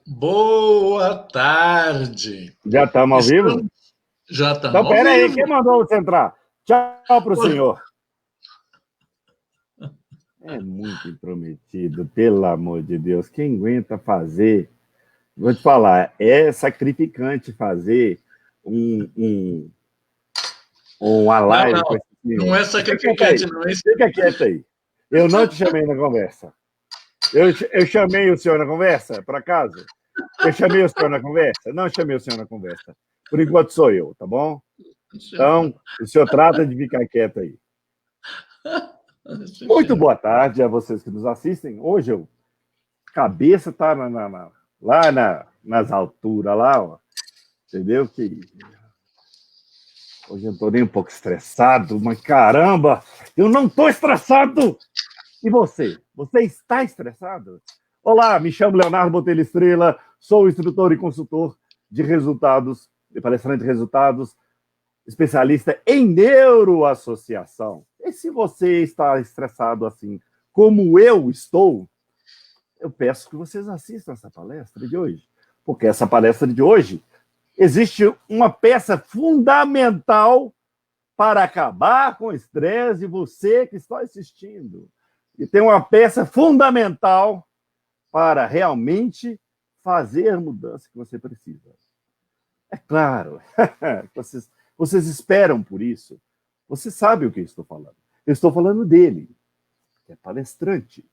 Boa tarde. Já estamos ao vivo? Já estamos então, ao vivo. Então, pera aí, quem mandou você entrar? Tchau para o senhor. É muito intrometido, pelo amor de Deus. Quem aguenta fazer... Vou te falar, é sacrificante fazer uma live com esse senhor. Não é sacrificante, não. Fica quieto aí. Eu não te chamei na conversa. Eu chamei o senhor na conversa, por acaso? Eu chamei o senhor na conversa? Não chamei o senhor na conversa. Por enquanto sou eu, tá bom? Então, o senhor trata de ficar quieto aí. Muito boa tarde a vocês que nos assistem. Hoje eu... cabeça tá lá nas alturas, lá, ó. Entendeu? Que... hoje eu tô nem um pouco estressado, mas caramba, eu não tô estressado! E você? Você está estressado? Olá, me chamo Leonardo Botelho Estrela, sou instrutor e consultor de resultados, de palestrante de resultados, especialista em neuroassociação. E se você está estressado assim como eu estou, eu peço que vocês assistam essa palestra de hoje, porque essa palestra de hoje existe uma peça fundamental para acabar com o estresse de você que está assistindo. E tem uma peça fundamental para realmente fazer a mudança que você precisa. É claro, vocês esperam por isso. Você sabe o que eu estou falando. Eu estou falando dele, que é palestrante.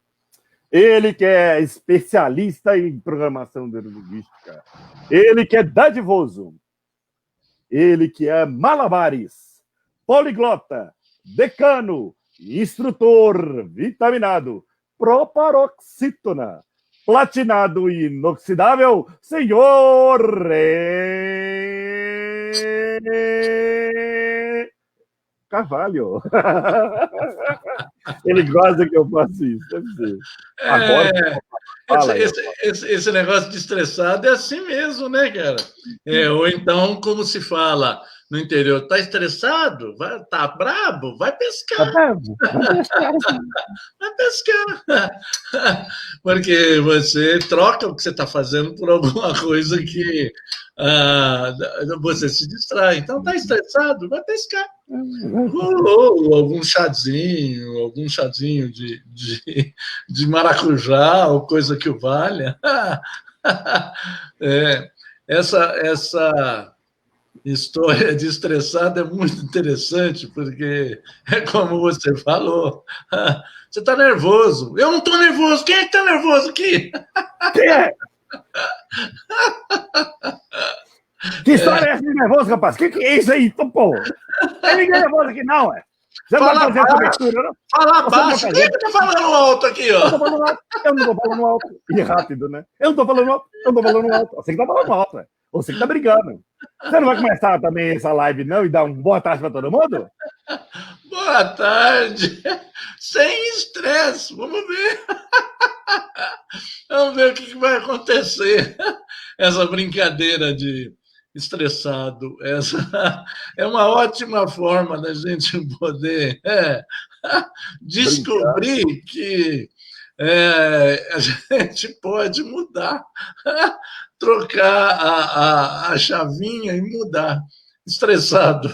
Ele que é especialista em programação neurolinguística. Ele que é dadivoso. Ele que é malabares, poliglota, decano, instrutor vitaminado, proparoxítona, platinado e inoxidável, senhor Carvalho. Ele gosta que eu faça isso, deve ser. Agora, esse negócio de estressado é assim mesmo, né, cara? Ou então, como se fala no interior, tá estressado? Tá brabo? Vai pescar. Vai pescar. Porque você troca o que você está fazendo por alguma coisa que você se distrai. Então, tá estressado? Vai pescar. Ou algum chazinho de maracujá, ou coisa que o valha. Essa história de estressado é muito interessante, porque é como você falou. Você está nervoso. Eu não estou nervoso. Quem é que está nervoso aqui? Quem é? Que história é essa de nervoso, rapaz? Que é isso aí? Pô? Tem ninguém nervoso aqui, não, é? Você não vai fazer a cobertura, não? Fala baixo. Quem é que tá falando alto aqui, ó? Eu não tô falando alto. E rápido, né? Eu não tô falando alto. Você que tá falando alto, é. Você que tá brigando. Você não vai começar também essa live, não, e dar uma boa tarde para todo mundo? Boa tarde. Sem estresse. Vamos ver. Vamos ver o que vai acontecer. Essa brincadeira de estressado. Essa é uma ótima forma da gente poder descobrir que a gente pode mudar, trocar a chavinha e mudar. Estressado.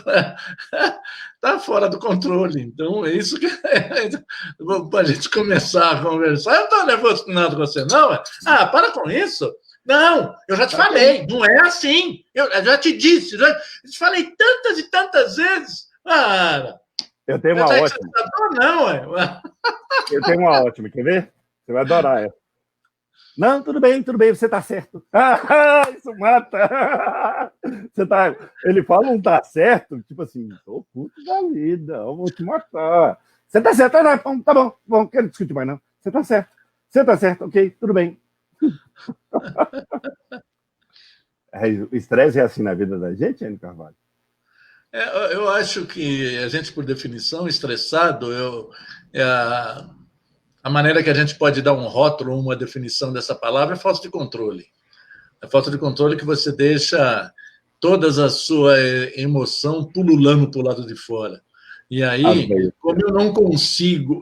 Está fora do controle. Então, é isso que para a gente começar a conversar. Eu não estou nervoso com nada com você, não. Para com isso. Não, eu já te falei, não é assim. Eu já te disse, já te falei tantas e tantas vezes. Eu tenho uma ótima. Não, Eu tenho uma ótima, quer ver? Você vai adorar essa. Não, tudo bem, você tá certo. Isso mata. Ele fala não tá certo, tipo assim, tô puto da vida, eu vou te matar. Você tá certo, tá bom, não quero discutir mais não. Você tá certo, ok, tudo bem. O estresse é assim na vida da gente, Anny Carvalho? Eu acho que a gente, por definição, estressado, a maneira que a gente pode dar um rótulo, uma definição dessa palavra é falta de controle. É falta de controle que você deixa toda a sua emoção pululando para o lado de fora. E aí, como eu não consigo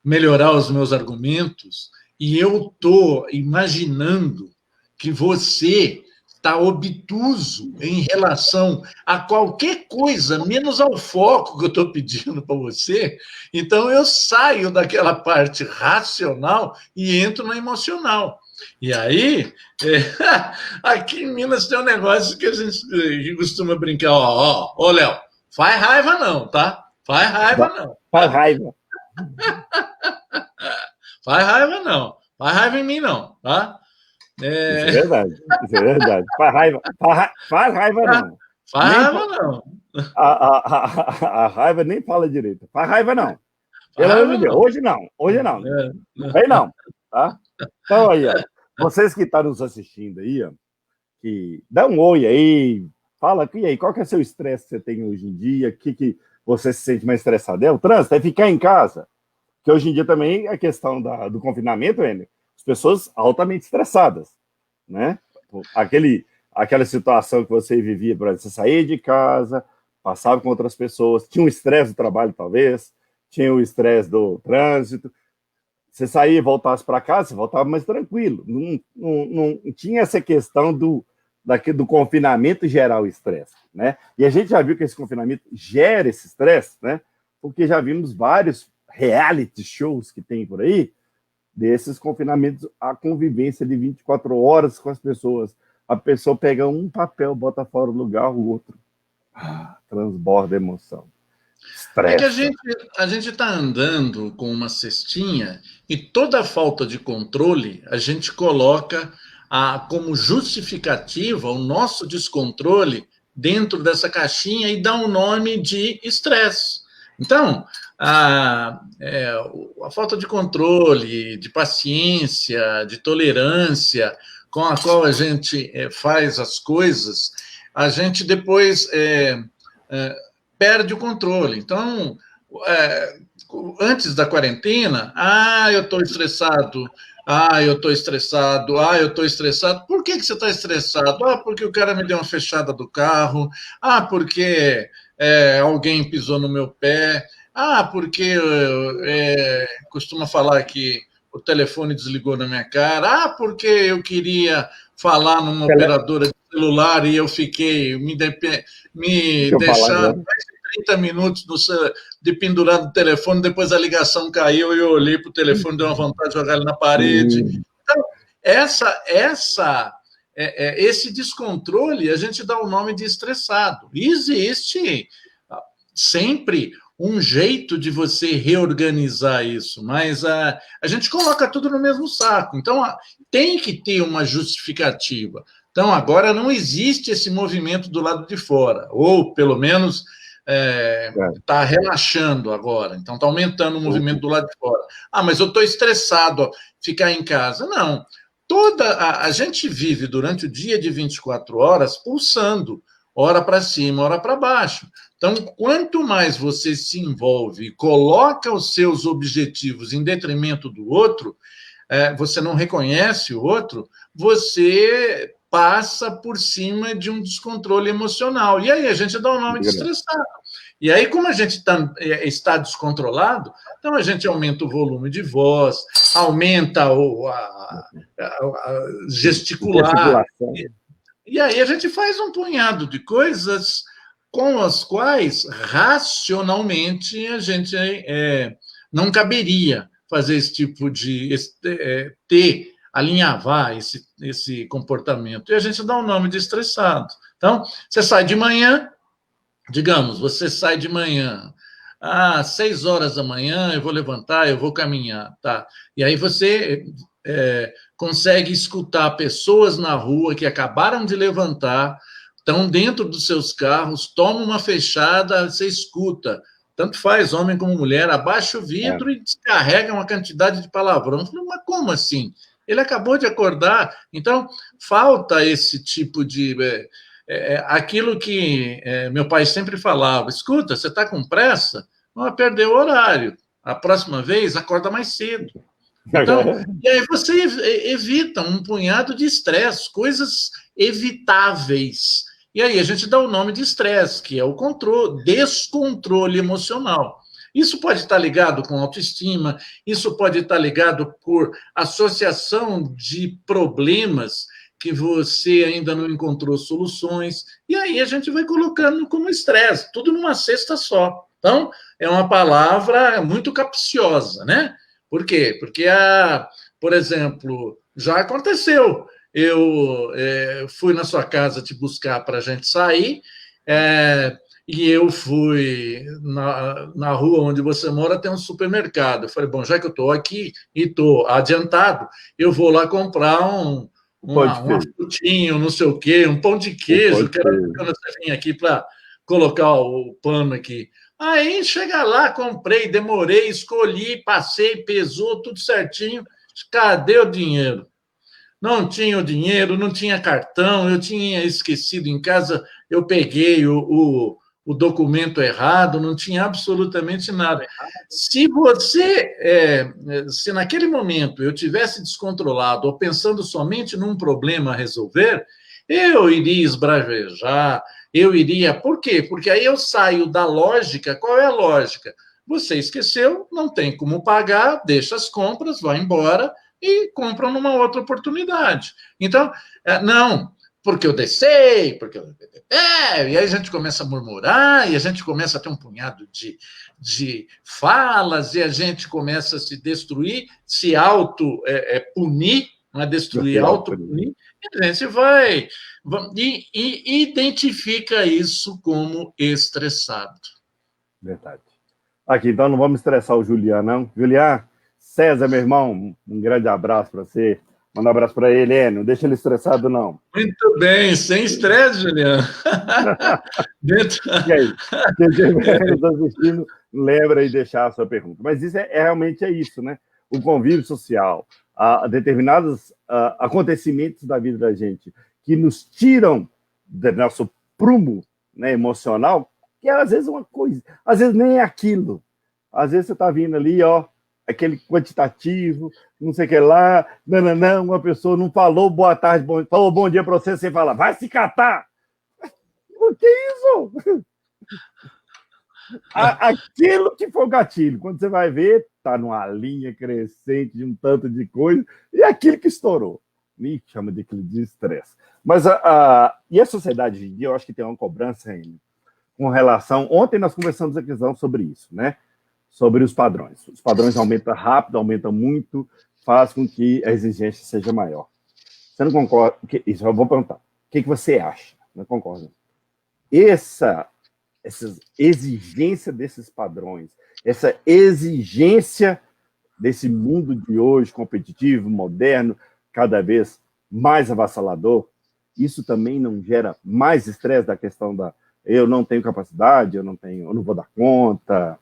melhorar os meus argumentos, e eu estou imaginando que você está obtuso em relação a qualquer coisa, menos ao foco que eu estou pedindo para você. Então, eu saio daquela parte racional e entro na emocional. E aí, aqui em Minas tem um negócio que a gente costuma brincar, ó, Léo, faz raiva não, tá? Faz raiva não. Faz raiva. Faz raiva não. Faz raiva em mim não, tá? Isso é verdade. Isso é verdade. Faz raiva não. Faz raiva não. A raiva nem fala direito. Faz raiva não. Pelo amor de Deus. Hoje não. Não vem não. Tá? Então aí, ó, vocês que estão nos assistindo aí, ó, que dá um oi aí, fala e aí, qual que é o seu estresse que você tem hoje em dia? Que você se sente mais estressado? É o trânsito? É ficar em casa? Que hoje em dia também a questão do confinamento, as pessoas altamente estressadas, né? Aquela situação que você vivia, por exemplo, você saía de casa, passava com outras pessoas, tinha um estresse do trabalho, talvez, tinha o estresse do trânsito, você saía e voltasse para casa, você voltava mais tranquilo. Não tinha essa questão do confinamento gerar o estresse, né? E a gente já viu que esse confinamento gera esse estresse, né? Porque já vimos vários reality shows que tem por aí, desses confinamentos, a convivência de 24 horas com as pessoas. A pessoa pega um papel, bota fora do lugar, o outro transborda a emoção. Estressa. É que a gente está andando com uma cestinha e toda a falta de controle a gente coloca como justificativa o nosso descontrole dentro dessa caixinha e dá um nome de estresse. Então, a falta de controle, de paciência, de tolerância com a qual a gente faz as coisas, a gente depois perde o controle. Então, antes da quarentena, eu estou estressado, eu estou estressado, eu estou estressado. Por que você está estressado? Porque o cara me deu uma fechada do carro, porque alguém pisou no meu pé, porque costuma falar que o telefone desligou na minha cara, porque eu queria falar numa operadora de celular e eu fiquei me deixando mais de 30 minutos de pendurado no telefone, depois a ligação caiu e eu olhei para o telefone, deu uma vontade de jogar ele na parede. Então, esse descontrole a gente dá o nome de estressado. E existe sempre um jeito de você reorganizar isso, mas a gente coloca tudo no mesmo saco. Então, tem que ter uma justificativa. Então, agora não existe esse movimento do lado de fora, ou pelo menos está relaxando agora. Então, está aumentando o movimento do lado de fora. Mas eu estou estressado, ficar em casa. Não. A gente vive durante o dia de 24 horas pulsando, hora para cima, hora para baixo. Então, quanto mais você se envolve e coloca os seus objetivos em detrimento do outro, você não reconhece o outro, você passa por cima de um descontrole emocional. E aí a gente dá o nome de estressado. E aí, como a gente está descontrolado, então a gente aumenta o volume de voz, aumenta a gesticular. E aí a gente faz um punhado de coisas com as quais, racionalmente, a gente não caberia fazer esse tipo de alinhavar esse comportamento. E a gente dá o nome de estressado. Então, você sai de manhã, digamos, você sai de manhã, 6 horas da manhã, eu vou levantar, eu vou caminhar, tá? E aí você consegue escutar pessoas na rua que acabaram de levantar, estão dentro dos seus carros, toma uma fechada, você escuta, tanto faz homem como mulher, abaixa o vidro e descarrega uma quantidade de palavrão. Mas como assim? Ele acabou de acordar. Então, falta esse tipo de... aquilo que meu pai sempre falava, escuta, você está com pressa? Não vai perder o horário. A próxima vez, acorda mais cedo. Então, e aí você evita um punhado de estresse, coisas evitáveis. E aí a gente dá o nome de estresse, que é o descontrole emocional. Isso pode estar ligado com autoestima, isso pode estar ligado por associação de problemas que você ainda não encontrou soluções, e aí a gente vai colocando como estresse, tudo numa cesta só. Então, é uma palavra muito capciosa, né? Por quê? Porque, por exemplo, já aconteceu. Eu fui na sua casa te buscar para a gente sair, e eu fui na rua onde você mora, tem um supermercado. Eu falei, bom, já que eu estou aqui e estou adiantado, eu vou lá comprar um frutinho, não sei o quê, um pão de queijo, que era quando você vinha aqui para colocar o pano aqui. Aí, chega lá, comprei, demorei, escolhi, passei, pesou, tudo certinho. Cadê o dinheiro? Não tinha o dinheiro, não tinha cartão, eu tinha esquecido em casa, eu peguei o documento errado, não tinha absolutamente nada. Se se naquele momento eu tivesse descontrolado ou pensando somente num problema a resolver, eu iria esbravejar, eu iria... Por quê? Porque aí eu saio da lógica. Qual é a lógica? Você esqueceu, não tem como pagar, deixa as compras, vai embora e compram numa outra oportunidade. Então, não, porque eu descei, porque eu... e aí a gente começa a murmurar, e a gente começa a ter um punhado de falas, e a gente começa a se destruir, se auto-punir, não é destruir, auto-punir, e a gente vai e identifica isso como estressado. Verdade. Aqui, então não vamos estressar o Julian, não. Julian, César, meu irmão, um grande abraço para você. Manda um abraço para ele, não deixa ele estressado, não. Muito bem, sem estresse, Juliano. E aí, quem estiver nos assistindo, lembra e deixar a sua pergunta. Mas isso realmente é isso, né? O convívio social, determinados acontecimentos da vida da gente que nos tiram do nosso prumo, né, emocional, que é às vezes uma coisa, às vezes nem é aquilo. Às vezes você está vindo ali, aquele quantitativo, não sei o que lá, não, uma pessoa não falou boa tarde, falou bom dia para você fala, vai se catar! O que é isso? Aquilo que foi o gatilho, quando você vai ver, está numa linha crescente de um tanto de coisa, e aquilo que estourou. Me chama de aquilo de estresse. Mas e a sociedade hoje em dia, eu acho que tem uma cobrança com relação... Ontem nós conversamos aqui sobre isso, né? Sobre os padrões. Os padrões aumentam rápido, aumentam muito, faz com que a exigência seja maior. Você não concorda? Isso eu vou perguntar. O que você acha? Não concorda? Essa exigência desses padrões, essa exigência desse mundo de hoje, competitivo, moderno, cada vez mais avassalador, isso também não gera mais estresse da questão da eu não tenho capacidade, eu não vou dar conta...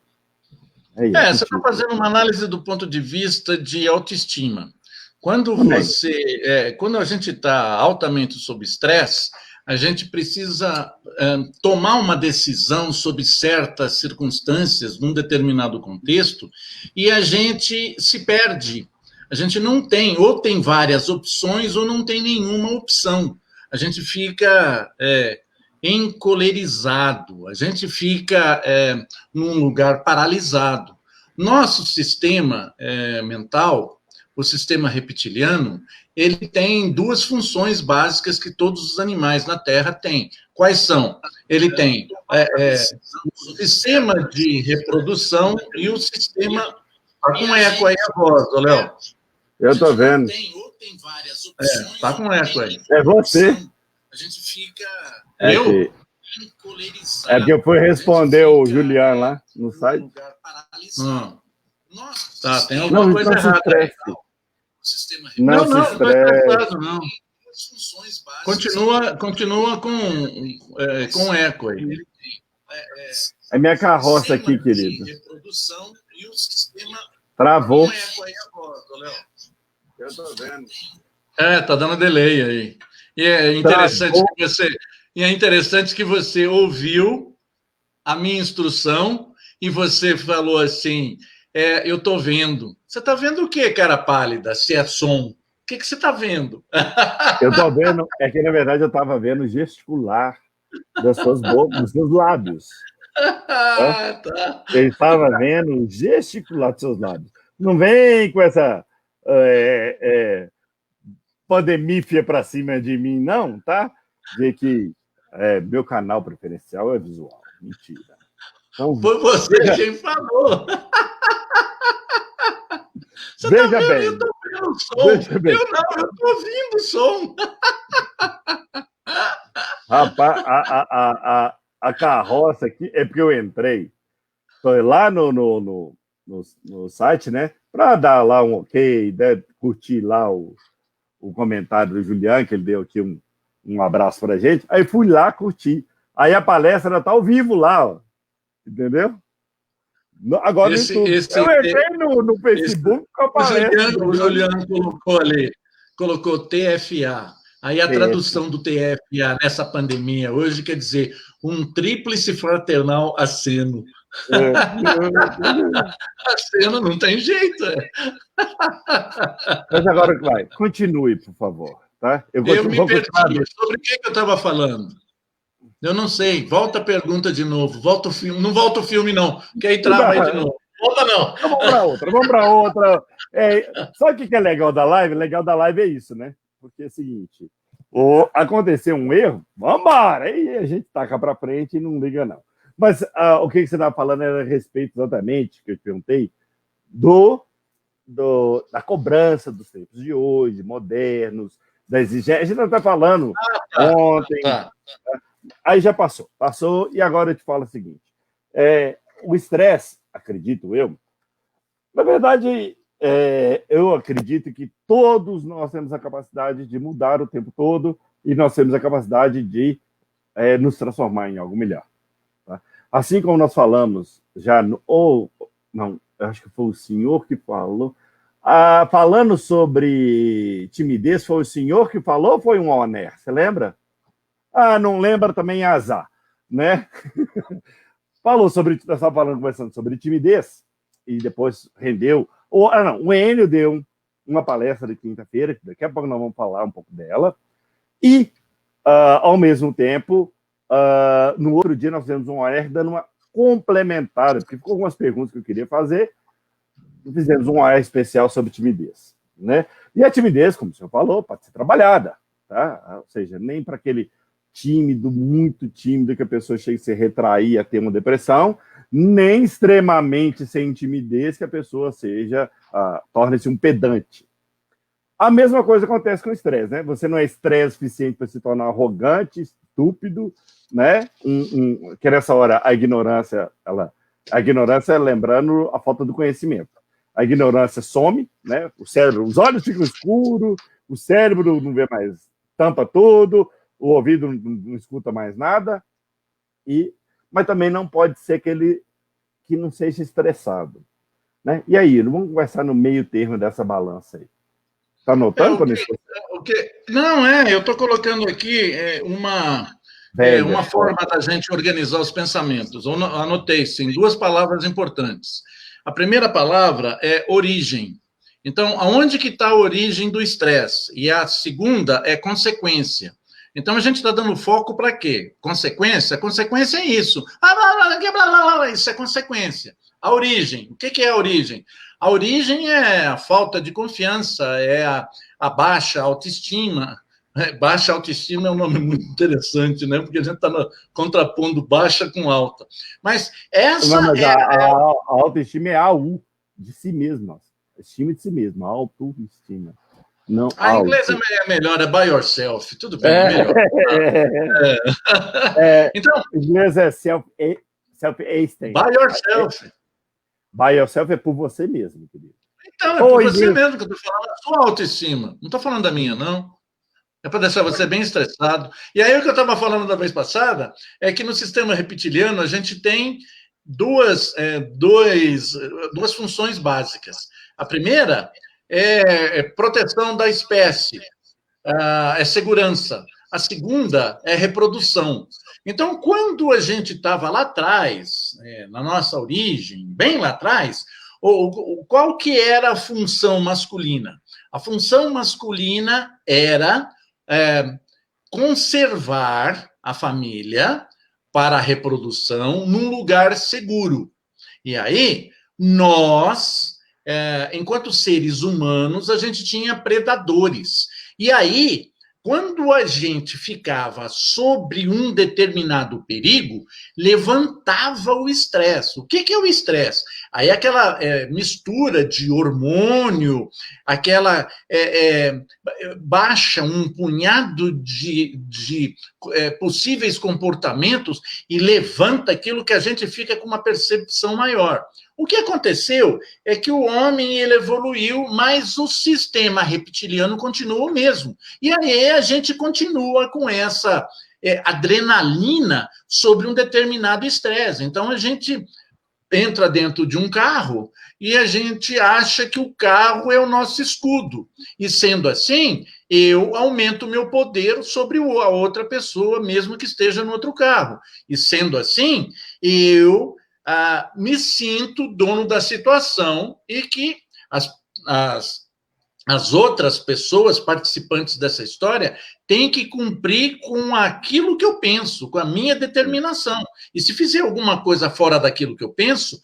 Você está fazendo uma análise do ponto de vista de autoestima. Quando a gente está altamente sob estresse, a gente precisa tomar uma decisão sobre certas circunstâncias, num determinado contexto, e a gente se perde. A gente não tem, ou tem várias opções, ou não tem nenhuma opção. A gente fica... encolerizado, a gente fica num lugar paralisado. Nosso sistema mental, o sistema reptiliano, ele tem duas funções básicas que todos os animais na Terra têm. Quais são? Ele tem o sistema de reprodução e o sistema... Está com eco aí a voz, Léo. Eu estou vendo. Está com eco aí. É você. A gente fica... É que eu fui responder o Julian lá no site. Tá, tem alguma coisa errada. Não está estressado, não. Continua com eco aí. É minha carroça aqui, querido. Travou. Eu estou vendo. Tá dando delay aí. E é interessante que você... E é interessante que você ouviu a minha instrução e você falou assim, eu estou vendo. Você está vendo o quê, cara pálida, se é som? O que você está vendo? Eu estou vendo, que na verdade eu estava vendo gesticular das suas bocas, dos seus lábios. Tá? Tá. Ele estava vendo gesticular dos seus lábios. Não vem com essa pandemífia para cima de mim, não, tá? Dizer que meu canal preferencial é visual. Mentira. Então, Foi você quem falou. Você está veja vendo? Eu bem. estou vendo o som. Veja bem. Eu não, eu estou ouvindo o som. Rapaz, a carroça aqui é porque eu entrei. Estou lá no site, né? Para dar lá um ok, né, curtir lá o comentário do Juliano, que ele deu aqui um abraço para a gente. Aí fui lá curtir. Aí a palestra está ao vivo lá, ó, entendeu? Agora no YouTube. Eu entrei no Facebook com a palestra. O Juliano colocou ali, colocou TFA. Aí a tradução do TFA nessa pandemia hoje quer dizer um tríplice fraternal aceno. Aceno não tem jeito. Mas agora vai, continue, por favor. Tá? Eu me perdi. Sobre o que eu estava falando? Eu não sei. Volta a pergunta de novo. Volta o filme. Não volta o filme, não, porque aí trava aí de novo. Volta, não. Então, vamos para outra. Sabe o que é legal da live? Legal da live é isso, né? Porque é o seguinte, aconteceu um erro, vamos embora. Aí a gente taca para frente e não liga, não. Mas o que você estava falando era a respeito exatamente, que eu te perguntei, da cobrança dos tempos de hoje, modernos, da exigência. A gente não está falando ontem. Aí já passou, e agora eu te falo o seguinte: o estresse, acredito eu, na verdade, eu acredito que todos nós temos a capacidade de mudar o tempo todo e nós temos a capacidade de nos transformar em algo melhor. Tá? Assim como nós falamos já, não, acho que foi o senhor que falou, falando sobre timidez, foi o senhor que falou ou foi um Oner? Você lembra? Não lembra também azar, né? Conversando sobre timidez e depois rendeu. O Enio deu uma palestra de quinta-feira, que daqui a pouco nós vamos falar um pouco dela, e, ao mesmo tempo, no outro dia nós fizemos um OR dando uma complementada, porque ficou algumas perguntas que eu queria fazer, e fizemos um OR especial sobre timidez, né? E a timidez, como o senhor falou, pode ser trabalhada, tá? Ou seja, nem para aquele tímido, muito tímido, que a pessoa chega a se retrair, a ter uma depressão, nem extremamente sem timidez, que a pessoa torne-se um pedante. A mesma coisa acontece com o estresse, né? Você não é estresse suficiente para se tornar arrogante, estúpido, né? Que nessa hora a ignorância, lembrando a falta do conhecimento. A ignorância some, né? Os olhos ficam escuros, o cérebro não vê mais, tampa tudo, o ouvido não escuta mais nada, mas também não pode ser aquele que não seja estressado. Né? E aí, vamos conversar no meio termo dessa balança aí. Está anotando? Não, eu estou colocando aqui uma forma da gente organizar os pensamentos. Eu anotei, sim, 2 palavras importantes. A primeira palavra é origem. Então, aonde que está a origem do estresse? E a segunda é consequência. Então, a gente está dando foco para quê? Consequência? Consequência é isso. Isso é consequência. A origem. O que é a origem? A origem é a falta de confiança, é a baixa autoestima. Baixa autoestima é um nome muito interessante, né? Porque a gente está contrapondo baixa com alta. Mas essa a autoestima é AU, de si mesmo. Estima de si mesmo, autoestima. Não, a inglês é melhor, é by yourself. Tudo bem, é melhor. Então, inglês é self-esteem. By yourself. By yourself é por você mesmo, querido. Então, é por você mesmo que eu estou falando, a sua autoestima. Não estou falando da minha, não. É para deixar você bem estressado. E aí, o que eu estava falando da vez passada é que no sistema reptiliano a gente tem duas funções básicas. A primeira é proteção da espécie, é segurança. A segunda é reprodução. Então, quando a gente estava lá atrás, na nossa origem, bem lá atrás, qual que era a função masculina? A função masculina era conservar a família, para a reprodução num lugar seguro. E aí, nós, enquanto seres humanos, a gente tinha predadores. E aí, quando a gente ficava sobre um determinado perigo, levantava o estresse. O que é o estresse? Aí aquela mistura de hormônio, aquela baixa um punhado de possíveis comportamentos e levanta aquilo que a gente fica com uma percepção maior. O que aconteceu é que o homem ele evoluiu, mas o sistema reptiliano continua o mesmo. E aí a gente continua com essa adrenalina sobre um determinado estresse. Então a gente entra dentro de um carro e a gente acha que o carro é o nosso escudo. E sendo assim, eu aumento o meu poder sobre a outra pessoa, mesmo que esteja no outro carro. E sendo assim, eu me sinto dono da situação e que as outras pessoas participantes dessa história têm que cumprir com aquilo que eu penso, com a minha determinação. E se fizer alguma coisa fora daquilo que eu penso,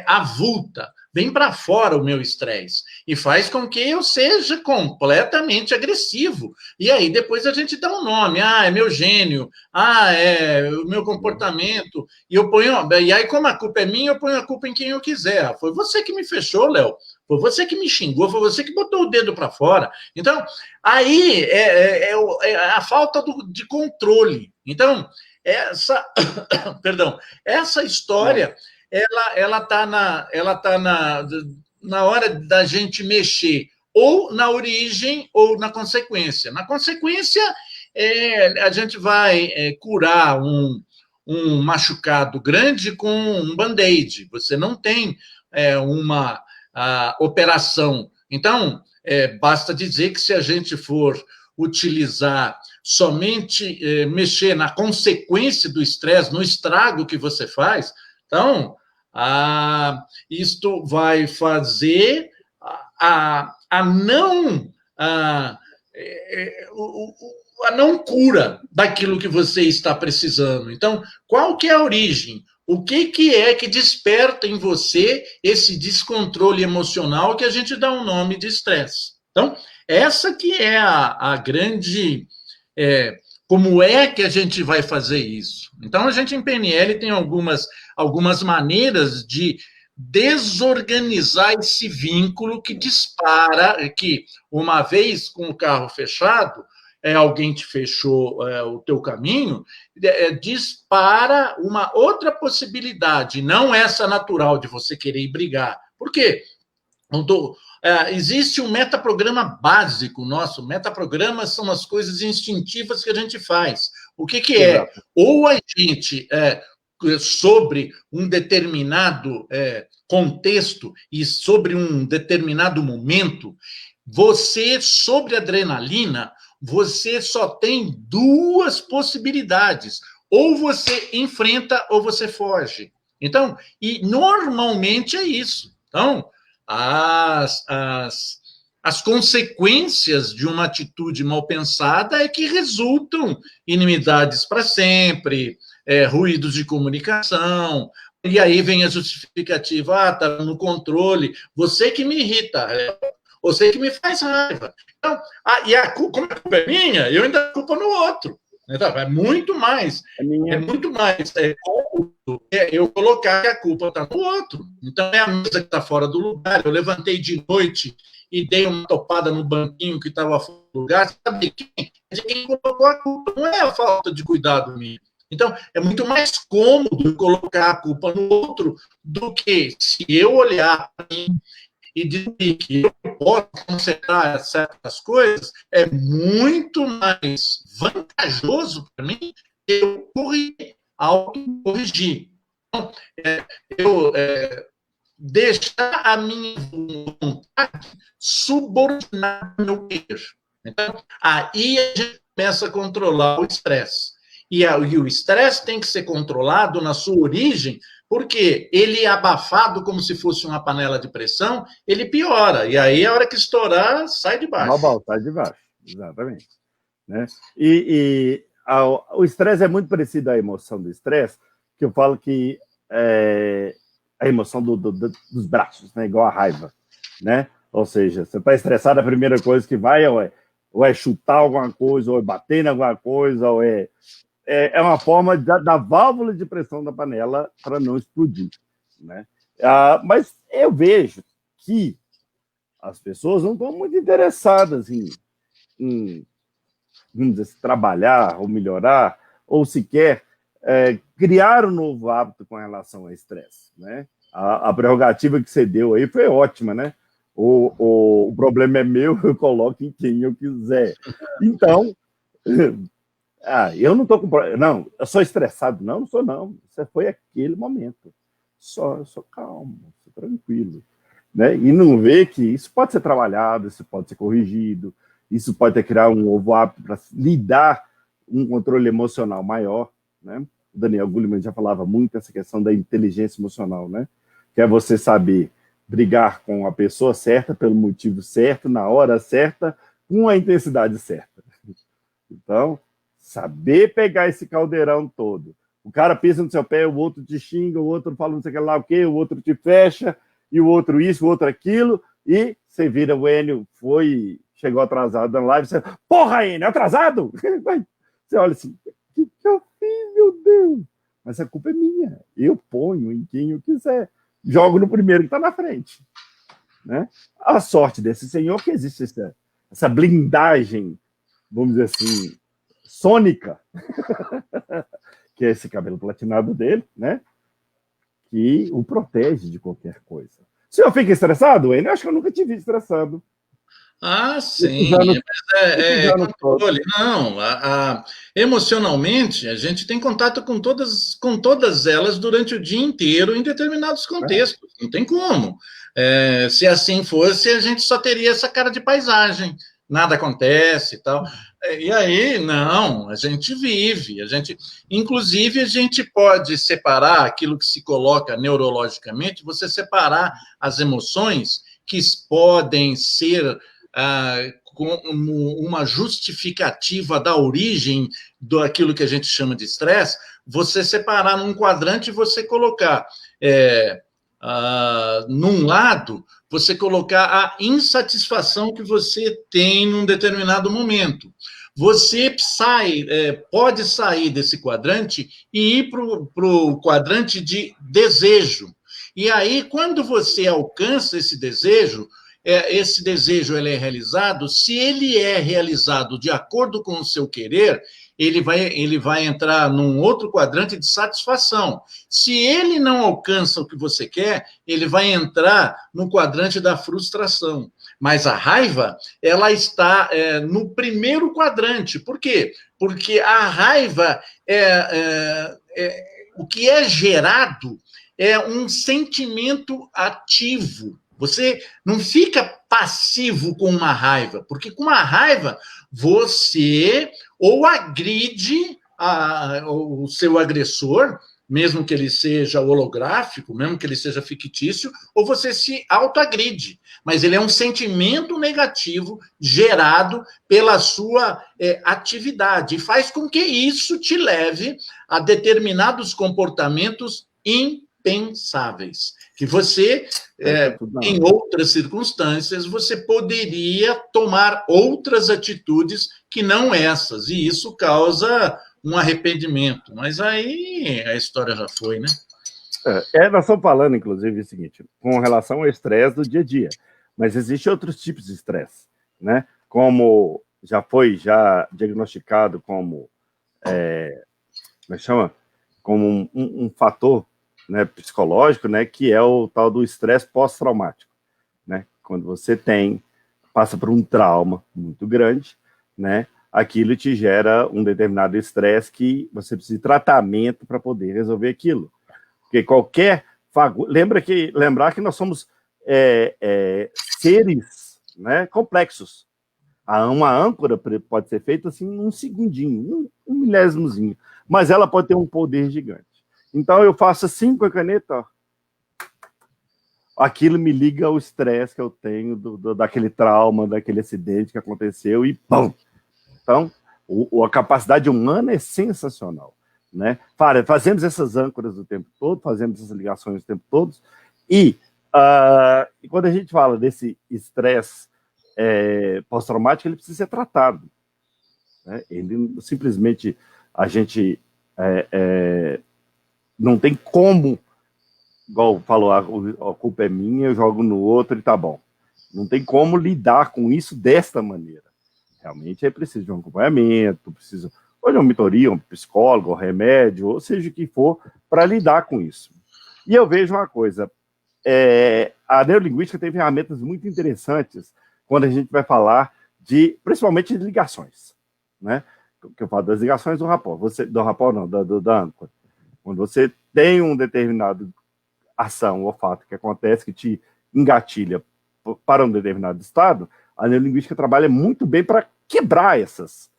avulta, vem para fora o meu estresse e faz com que eu seja completamente agressivo. E aí depois a gente dá um nome, é meu gênio, é o meu comportamento, e aí como a culpa é minha, eu ponho a culpa em quem eu quiser. Foi você que me fechou, Léo. Foi você que me xingou, foi você que botou o dedo para fora. Então, aí é a falta de controle. Então, essa história, ela tá na hora da gente mexer ou na origem ou na consequência. Na consequência, a gente vai curar um machucado grande com um band-aid. Você não tem uma operação. Então, basta dizer que se a gente for utilizar somente mexer na consequência do estresse, no estrago que você faz, então, isto vai fazer a não cura daquilo que você está precisando. Então, qual que é a origem? O que é que desperta em você esse descontrole emocional que a gente dá um nome de estresse? Então, essa que é a grande... como é que a gente vai fazer isso? Então, a gente em PNL tem algumas maneiras de desorganizar esse vínculo que dispara, que uma vez com o carro fechado, alguém te fechou o teu caminho, dispara uma outra possibilidade, não essa natural de você querer brigar. Por quê? Existe um metaprograma básico nosso. Metaprogramas são as coisas instintivas que a gente faz. O que é? Exato. Ou a gente, sobre um determinado contexto e sobre um determinado momento, você, sobre adrenalina, você só tem duas possibilidades. Ou você enfrenta ou você foge. Então, e normalmente é isso. Então, as consequências de uma atitude mal pensada é que resultam inimizades para sempre, ruídos de comunicação, e aí vem a justificativa, está no controle, você que me irrita, você que me faz raiva. Então, como a culpa é minha, eu ainda culpo no outro. Então, é muito mais. É muito mais eu colocar que a culpa está no outro. Então, é a mesa que está fora do lugar. Eu levantei de noite e dei uma topada no banquinho que estava fora do lugar. Sabe quem colocou a culpa? Não é a falta de cuidado minha. Então, é muito mais cômodo colocar a culpa no outro do que se eu olhar para mim e dizer que eu posso consertar certas coisas, é muito mais vantajoso para mim eu autocorrigir. Então, eu deixar a minha vontade subordinar ao meu querer. Então, aí a gente começa a controlar o estresse. E o estresse tem que ser controlado na sua origem, porque ele é abafado como se fosse uma panela de pressão, ele piora. E aí, a hora que estourar, sai de baixo. Sai de baixo, exatamente. Né? E O estresse é muito parecido à emoção do estresse, que eu falo que a emoção dos braços, né? Igual a raiva, né? Ou seja, você está estressado, a primeira coisa que vai ou é chutar alguma coisa, ou é bater em alguma coisa, ou é uma forma da válvula de pressão da panela para não explodir, né? Mas eu vejo que as pessoas não estão muito interessadas em vamos dizer, trabalhar ou melhorar, ou sequer criar um novo hábito com relação ao estresse, né? A prerrogativa que você deu aí foi ótima, né? O problema é meu, eu coloco em quem eu quiser. Então, eu não estou com problema. Não, eu sou estressado. Não sou, não. Isso foi aquele momento. Eu sou calmo, sou tranquilo. Né? E não vê que isso pode ser trabalhado, isso pode ser corrigido, isso pode ter criar um novo hábito para lidar um controle emocional maior, né? O Daniel Goleman já falava muito essa questão da inteligência emocional, né? Que é você saber brigar com a pessoa certa, pelo motivo certo, na hora certa, com a intensidade certa. Então, saber pegar esse caldeirão todo. O cara pisa no seu pé, o outro te xinga, o outro fala não sei lá o quê, o outro te fecha, e o outro isso, o outro aquilo, e você vira o Enio, chegou atrasado na live, você, porra, Enio, atrasado? Você olha assim, o que eu fiz, meu Deus? Mas a culpa é minha, eu ponho em quem eu quiser, jogo no primeiro que está na frente. Né? A sorte desse senhor que existe essa blindagem, vamos dizer assim, sônica, que é esse cabelo platinado dele, né? Que o protege de qualquer coisa. O senhor fica estressado, Wayne? Eu acho que eu nunca te vi estressado. Sim, mas é controle. Não, emocionalmente, a gente tem contato com todas elas durante o dia inteiro em determinados contextos. Não tem como. Se assim fosse, a gente só teria essa cara de paisagem. Nada acontece e tal. E aí, não, a gente vive. Inclusive, a gente pode separar aquilo que se coloca neurologicamente, você separar as emoções que podem ser como uma justificativa da origem daquilo que a gente chama de estresse, você separar num quadrante e você colocar num lado, você colocar a insatisfação que você tem num determinado momento. Você pode sair desse quadrante e ir para o quadrante de desejo. E aí, quando você alcança esse desejo ele é realizado, se ele é realizado de acordo com o seu querer, ele vai entrar num outro quadrante de satisfação. Se ele não alcança o que você quer, ele vai entrar no quadrante da frustração. Mas a raiva, ela está no primeiro quadrante. Por quê? Porque a raiva o que é gerado é um sentimento ativo. Você não fica passivo com uma raiva, porque com uma raiva você ou agride o seu agressor, mesmo que ele seja holográfico, mesmo que ele seja fictício, ou você se autoagride. Mas ele é um sentimento negativo gerado pela sua atividade e faz com que isso te leve a determinados comportamentos impensáveis. Que você, em outras circunstâncias, você poderia tomar outras atitudes que não essas, e isso causa um arrependimento. Mas aí a história já foi, né? Nós estamos falando, inclusive, o seguinte, com relação ao estresse do dia a dia, mas existem outros tipos de estresse, né? Como já foi diagnosticado como, como é que chama? Como um fator, né, psicológico, né, que é o tal do estresse pós-traumático, né? Quando você passa por um trauma muito grande, né, aquilo te gera um determinado estresse que você precisa de tratamento para poder resolver aquilo. Porque lembrar que nós somos seres, né, complexos. Uma âncora pode ser feita assim num segundinho, um milésimozinho, mas ela pode ter um poder gigante. Então eu faço assim com a caneta, ó. Aquilo me liga ao estresse que eu tenho daquele trauma, daquele acidente que aconteceu e pum! Então, A capacidade humana é sensacional, né? Fazemos essas âncoras o tempo todo, fazemos essas ligações o tempo todo, e quando a gente fala desse estresse pós-traumático, ele precisa ser tratado, né? Ele simplesmente, a gente não tem como, igual falou, a culpa é minha, eu jogo no outro e tá bom. Não tem como lidar com isso desta maneira. Realmente é preciso de um acompanhamento, precisa ou de uma mentoria, um psicólogo, um remédio, ou seja o que for, para lidar com isso. E eu vejo uma coisa, a neurolinguística tem ferramentas muito interessantes quando a gente vai falar principalmente de ligações, né? Que eu falo das ligações do rapport, da âncora. Quando você tem um determinado ação ou fato que acontece que te engatilha para um determinado estado, a neurolinguística trabalha muito bem para quebrar esses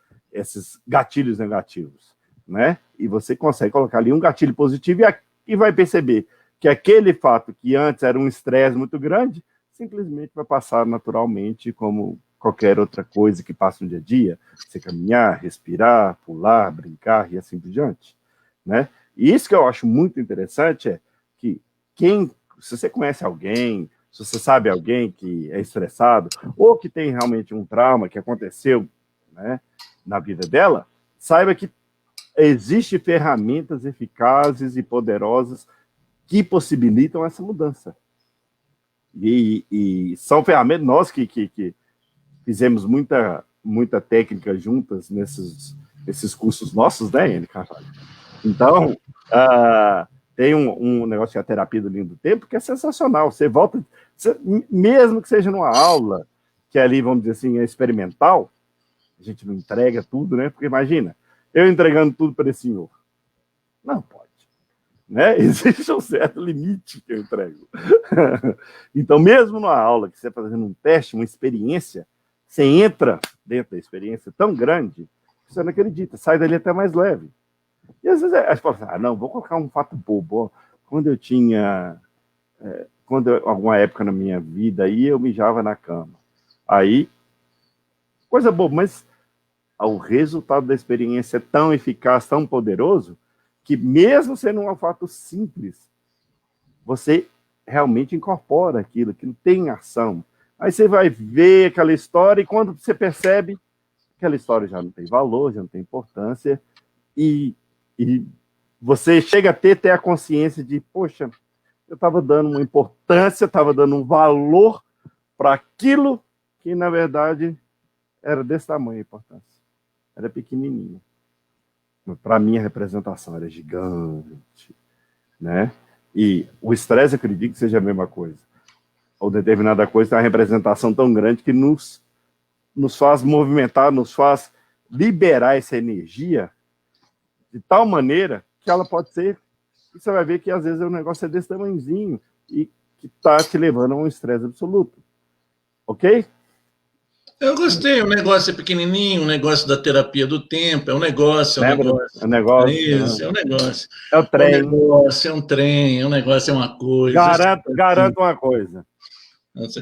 gatilhos negativos, né? E você consegue colocar ali um gatilho positivo e vai perceber que aquele fato que antes era um estresse muito grande, simplesmente vai passar naturalmente como qualquer outra coisa que passa no dia a dia, você caminhar, respirar, pular, brincar e assim por diante, né? E isso que eu acho muito interessante é que se você conhece alguém, se você sabe alguém que é estressado, ou que tem realmente um trauma que aconteceu, né, na vida dela, saiba que existem ferramentas eficazes e poderosas que possibilitam essa mudança. E são ferramentas, nós que fizemos muita técnica juntas nesses cursos nossos, né, Anne Carvalho? Então, tem um negócio que é a terapia do linha do tempo, que é sensacional. Você volta, mesmo que seja numa aula, que ali, vamos dizer assim, é experimental, a gente não entrega tudo, né? Porque imagina, eu entregando tudo para esse senhor. Não pode, né? Existe um certo limite que eu entrego. Então, mesmo numa aula que você está fazendo um teste, uma experiência, você entra dentro da experiência tão grande que você não acredita, sai dali até mais leve. E às vezes a gente fala assim, não, vou colocar um fato bobo. Quando eu tinha... alguma época na minha vida, aí eu mijava na cama. Aí, coisa boba, mas o resultado da experiência é tão eficaz, tão poderoso, que mesmo sendo um fato simples, você realmente incorpora aquilo, que tem ação. Aí você vai ver aquela história e quando você percebe, aquela história já não tem valor, já não tem importância, e você chega a ter a consciência de, poxa, eu estava dando uma importância, estava dando um valor para aquilo que, na verdade, era desse tamanho a importância. Era pequenininho. Para mim, a representação era gigante, né? E o estresse, acredito que seja a mesma coisa. Ou determinada coisa tem uma representação tão grande que nos faz movimentar, nos faz liberar essa energia de tal maneira que ela pode ser... E você vai ver que, às vezes, o negócio é desse tamanhozinho e que está te levando a um estresse absoluto. Ok? Eu gostei, o negócio é pequenininho, o negócio da terapia do tempo, é um negócio, É um negócio. É isso, é um negócio. É o trem. É um negócio, é um trem, é um negócio, é uma coisa. Garanto uma coisa. Nossa,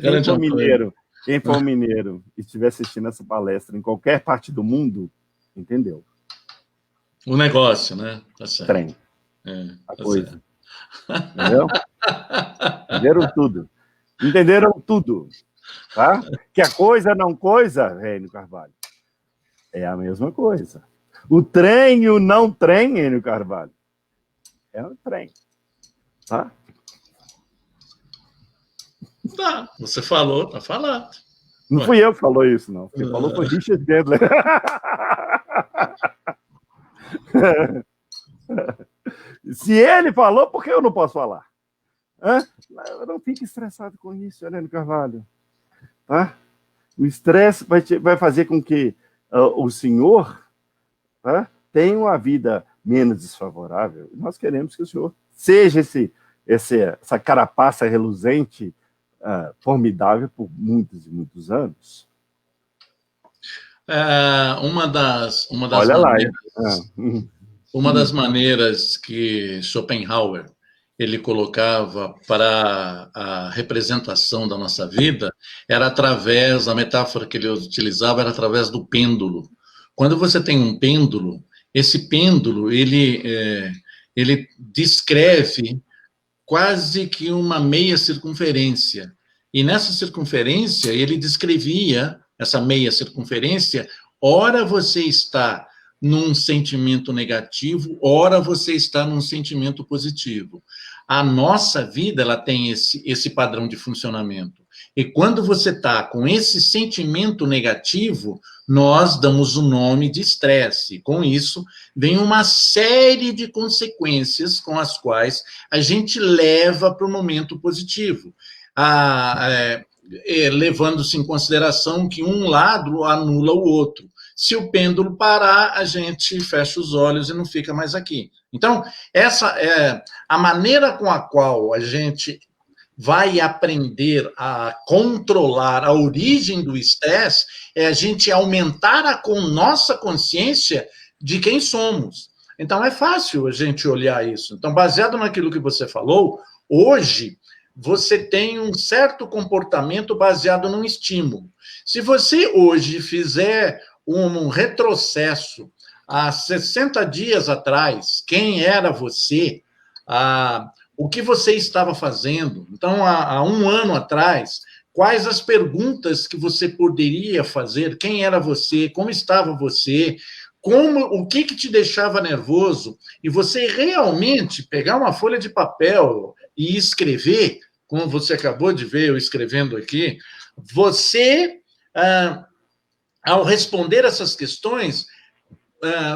quem for mineiro e estiver assistindo essa palestra em qualquer parte do mundo, entendeu? O negócio, né? Tá certo. Trem. A coisa. Certo. Entendeu? Entenderam tudo. Tá? Que a coisa não coisa, Enio Carvalho, é a mesma coisa. O trem e o não trem, Enio Carvalho, é um trem. Tá? Tá, você falou, tá falado. Não fui eu que falou isso, não. Quem falou foi Richard Bandler. Se ele falou, por que eu não posso falar? Não fique estressado com isso, Enio Carvalho. Tá? O estresse vai fazer com que o senhor, tá, tenha uma vida menos desfavorável. Nós queremos que o senhor seja essa carapaça reluzente, formidável por muitos e muitos anos. Uma das maneiras que Schopenhauer ele colocava para a representação da nossa vida era através, a metáfora que ele utilizava era através do pêndulo. Quando você tem um pêndulo, esse pêndulo, ele descreve quase que uma meia circunferência. E nessa circunferência, ele descrevia, essa meia circunferência, ora você está num sentimento negativo, ora você está num sentimento positivo. A nossa vida, ela tem esse padrão de funcionamento. E quando você está com esse sentimento negativo, nós damos o nome de estresse. Com isso, vem uma série de consequências com as quais a gente leva para o momento positivo, levando-se em consideração que um lado anula o outro. Se o pêndulo parar, a gente fecha os olhos e não fica mais aqui. Então, essa é a maneira com a qual a gente vai aprender a controlar a origem do estresse, é a gente aumentar a nossa consciência de quem somos. Então, é fácil a gente olhar isso. Então, baseado naquilo que você falou, hoje você tem um certo comportamento baseado num estímulo. Se você hoje fizer um retrocesso há 60 dias atrás, quem era você, o que você estava fazendo, então, há um ano atrás, quais as perguntas que você poderia fazer, quem era você, como estava você, o que te deixava nervoso, e você realmente pegar uma folha de papel e escrever, como você acabou de ver eu escrevendo aqui, você, ao responder essas questões,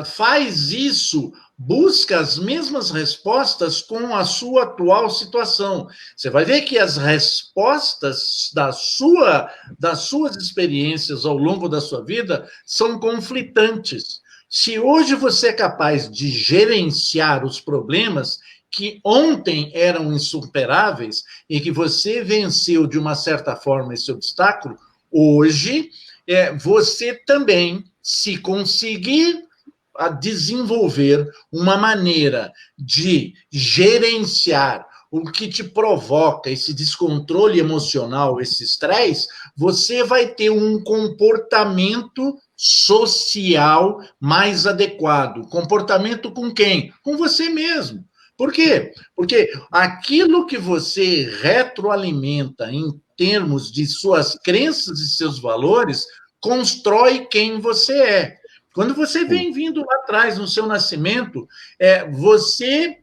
faz isso, busca as mesmas respostas com a sua atual situação. Você vai ver que as respostas das suas experiências ao longo da sua vida são conflitantes. Se hoje você é capaz de gerenciar os problemas que ontem eram insuperáveis e que você venceu de uma certa forma esse obstáculo, hoje você também, se conseguir a desenvolver uma maneira de gerenciar o que te provoca esse descontrole emocional, esse estresse, você vai ter um comportamento social mais adequado. Comportamento com quem? Com você mesmo. Por quê? Porque aquilo que você retroalimenta em termos de suas crenças e seus valores constrói quem você é. Quando você vem vindo lá atrás, no seu nascimento, você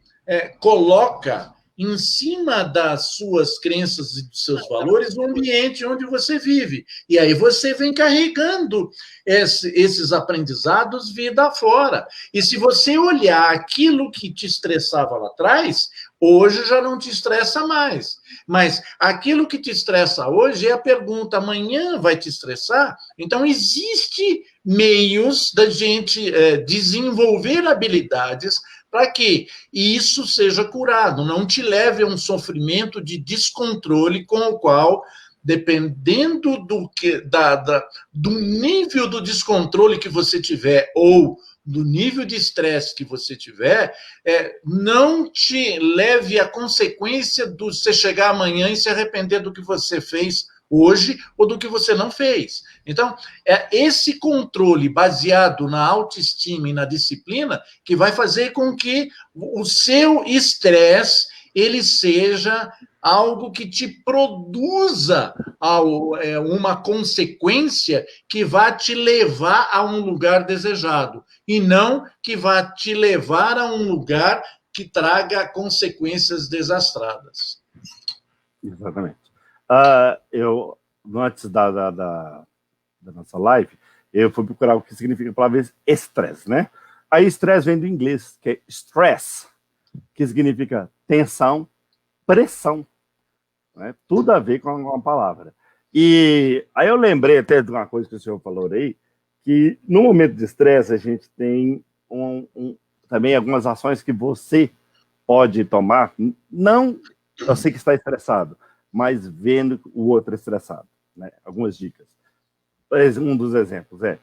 coloca em cima das suas crenças e dos seus valores o ambiente onde você vive. E aí você vem carregando esses aprendizados vida afora. E se você olhar aquilo que te estressava lá atrás, hoje já não te estressa mais. Mas aquilo que te estressa hoje é a pergunta, amanhã vai te estressar? Então, existe meios da gente desenvolver habilidades para que isso seja curado, não te leve a um sofrimento de descontrole com o qual, dependendo do nível do descontrole que você tiver ou do nível de estresse que você tiver, não te leve à consequência de você chegar amanhã e se arrepender do que você fez hoje ou do que você não fez. Então, é esse controle baseado na autoestima e na disciplina que vai fazer com que o seu estresse ele seja algo que te produza uma consequência que vai te levar a um lugar desejado, e não que vai te levar a um lugar que traga consequências desastradas. Exatamente. Eu, antes da nossa live, eu fui procurar o que significa a palavra estresse, né? Aí estresse vem do inglês, que é stress, que significa tensão, pressão, né? Tudo a ver com a palavra. E aí eu lembrei até de uma coisa que o senhor falou aí, que no momento de estresse a gente tem também algumas ações que você pode tomar, não, eu sei que está estressado, mas vendo o outro estressado, né? Algumas dicas. Um dos exemplos é,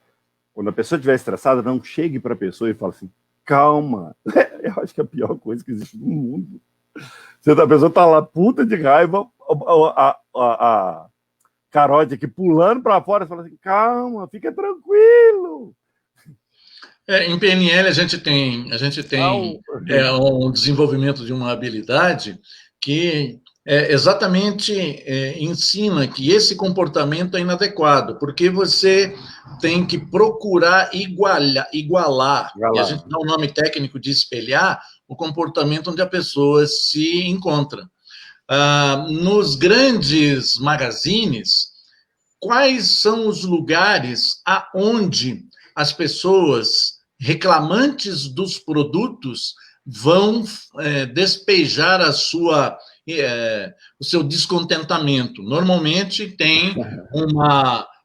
quando a pessoa estiver estressada, não chegue para a pessoa e fale assim, calma. Eu acho que é a pior coisa que existe no mundo. Se a pessoa está lá puta de raiva, a carote aqui pulando para fora, você fala assim, calma, fica tranquilo. Em PNL a gente tem um desenvolvimento de uma habilidade que exatamente ensina que esse comportamento é inadequado, porque você tem que procurar igualar, Vai e a lá. gente dá o nome técnico de espelhar, o comportamento onde a pessoa se encontra. Nos grandes magazines, quais são os lugares aonde as pessoas reclamantes dos produtos vão despejar o seu descontentamento? Normalmente tem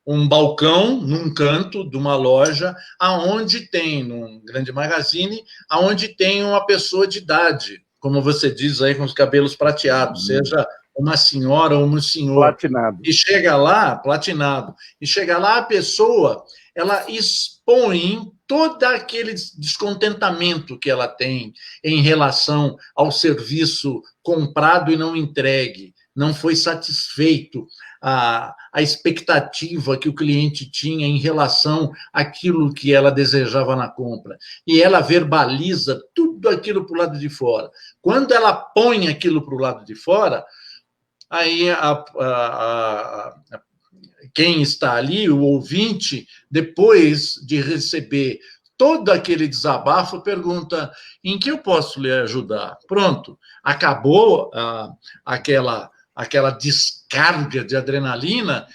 um balcão num canto de uma loja, aonde tem, num grande magazine, aonde tem uma pessoa de idade, como você diz aí, com os cabelos prateados, seja uma senhora ou um senhor. Platinado. E chega lá, platinado, e chega lá a pessoa, ela expõe todo aquele descontentamento que ela tem em relação ao serviço comprado e não entregue, não foi satisfeito a expectativa que o cliente tinha em relação àquilo que ela desejava na compra. E ela verbaliza tudo aquilo para o lado de fora. Quando ela põe aquilo para o lado de fora, aí quem está ali, o ouvinte, depois de receber todo aquele desabafo, pergunta: em que eu posso lhe ajudar? Pronto, acabou aquela descarga de adrenalina,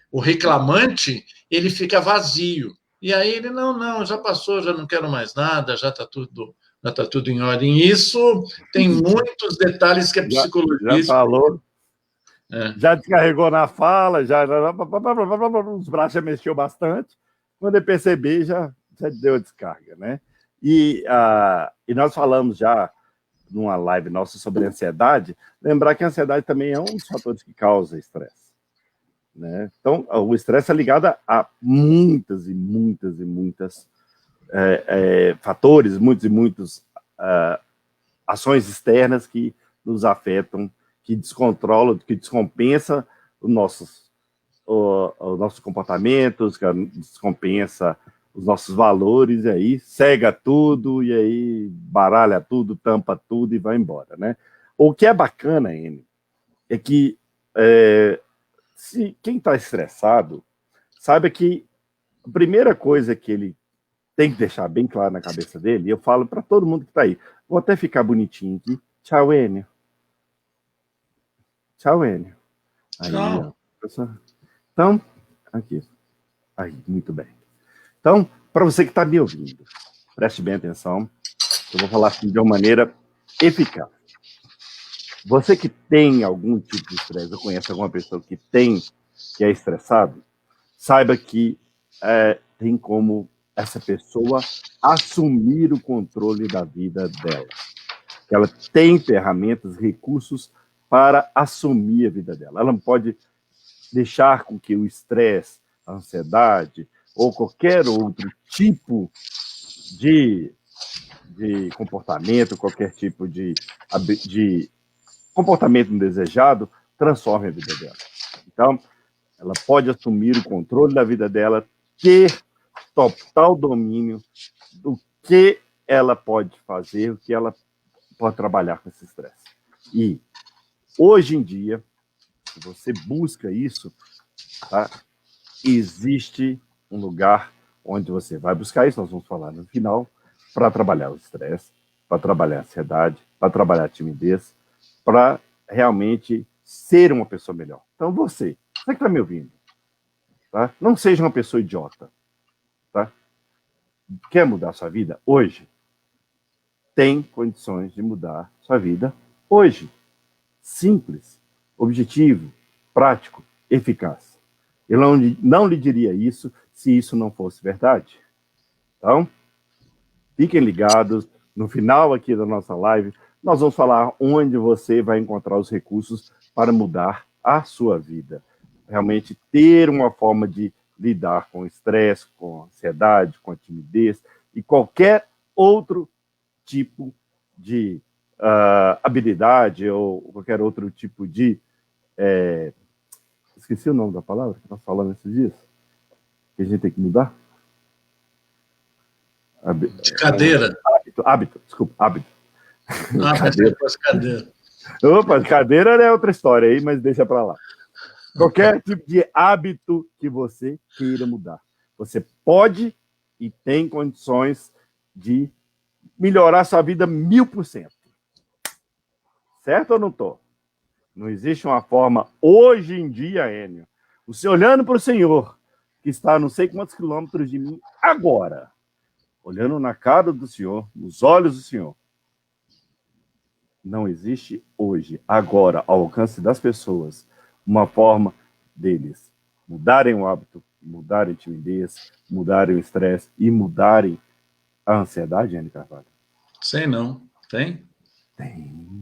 o reclamante ele fica vazio. E aí ele, não, já passou, já não quero mais nada, já tá tudo em ordem. Isso tem muitos detalhes que a Já psicologia falou, é. já descarregou na fala, os braços já mexeu bastante. Quando eu percebi, já deu a descarga, né? E nós falamos já numa live nossa sobre ansiedade, lembrar que a ansiedade também é um dos fatores que causa estresse. Né? Então, o estresse é ligado a muitas e muitas fatores, muitos e muitos ações externas que nos afetam, que descontrolam, que descompensa os nossos comportamentos, que descompensa os nossos valores, e aí cega tudo, e aí baralha tudo, tampa tudo e vai embora, né? O que é bacana, Enio, é que se quem está estressado, saiba que a primeira coisa que ele tem que deixar bem claro na cabeça dele, e eu falo para todo mundo que está aí, vou até ficar bonitinho aqui. Tchau, Enio. Tchau, Enio. Aí, ó. Então, aqui. Aí, muito bem. Então, para você que está me ouvindo, preste bem atenção. Eu vou falar assim de uma maneira eficaz. Você que tem algum tipo de estresse, ou conhece alguma pessoa que é estressado, saiba que tem como essa pessoa assumir o controle da vida dela. Ela tem ferramentas, recursos para assumir a vida dela. Ela não pode deixar com que o estresse, a ansiedade ou qualquer outro tipo de comportamento, qualquer tipo de comportamento indesejado, transforme a vida dela. Então, ela pode assumir o controle da vida dela, ter total domínio do que ela pode fazer, o que ela pode trabalhar com esse estresse. E, hoje em dia, se você busca isso, tá? Existe um lugar onde você vai buscar isso, nós vamos falar no final, para trabalhar o estresse, para trabalhar a ansiedade, para trabalhar a timidez, para realmente ser uma pessoa melhor. Então, você que está me ouvindo, tá? Não seja uma pessoa idiota. Tá? Quer mudar sua vida hoje? Tem condições de mudar sua vida hoje. Simples, objetivo, prático, eficaz. Eu não lhe diria isso se isso não fosse verdade. Então, fiquem ligados. No final aqui da nossa live, nós vamos falar onde você vai encontrar os recursos para mudar a sua vida. Realmente ter uma forma de lidar com o estresse, com a ansiedade, com a timidez e qualquer outro tipo de habilidade ou qualquer outro tipo de... esqueci o nome da palavra que nós falamos esses dias, que a gente tem que mudar. De cadeira. Hábito, desculpa, hábito. Cadeira. Cadeira. Opa, cadeira é outra história aí, mas deixa para lá. Qualquer tipo de hábito que você queira mudar. Você pode e tem condições de melhorar sua vida 1000%. Certo ou não tô? Não existe uma forma, hoje em dia, Enio, você olhando para o Senhor, que está a não sei quantos quilômetros de mim, agora, olhando na cara do Senhor, nos olhos do Senhor, não existe hoje, agora, ao alcance das pessoas, uma forma deles mudarem o hábito, mudarem a timidez, mudarem o estresse e mudarem a ansiedade, Enio Carvalho? Sei não. Tem? Tem.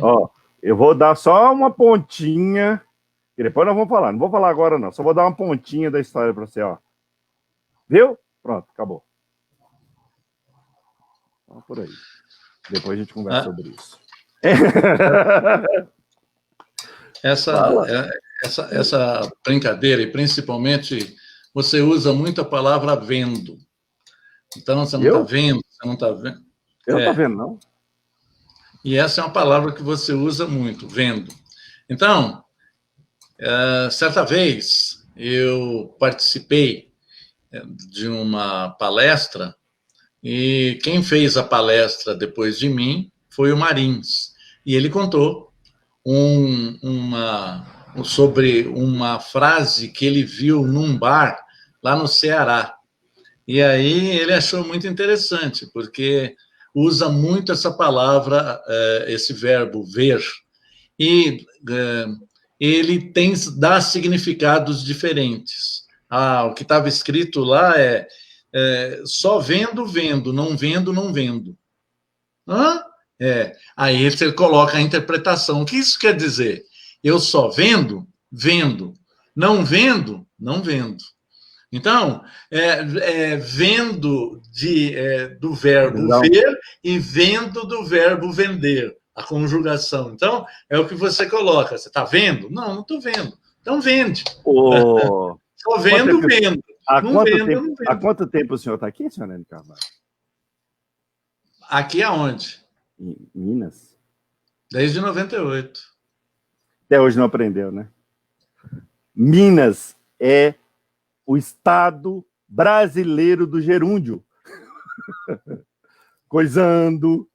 Ó, eu vou dar só uma pontinha, e depois nós vamos falar. Não vou falar agora, não. Só vou dar uma pontinha da história para você, ó. Viu? Pronto, acabou. Então, por aí. Depois a gente conversa sobre isso. Essa brincadeira, e principalmente você usa muito a palavra vendo. Então, você não está vendo, você não está vendo. Eu não estou vendo, não. E essa é uma palavra que você usa muito, vendo. Então, certa vez, eu participei de uma palestra e quem fez a palestra depois de mim foi o Marins. E ele contou sobre uma frase que ele viu num bar lá no Ceará. E aí ele achou muito interessante, porque usa muito essa palavra, esse verbo ver, e ele dá significados diferentes. O que estava escrito lá é só vendo, vendo, não vendo, não vendo. Aí você coloca a interpretação. O que isso quer dizer? Eu só vendo, vendo. Não vendo, não vendo. Então, vendo do verbo ver e vendo do verbo vender, a conjugação. Então, é o que você coloca. Você está vendo? Não estou vendo. Então, vende. Só vendo, vendo. Há quanto tempo o senhor está aqui, senhor Enio Carvalho? Aqui aonde? Em Minas. Desde 98. Até hoje não aprendeu, né? Minas é o estado brasileiro do gerúndio. Coisando,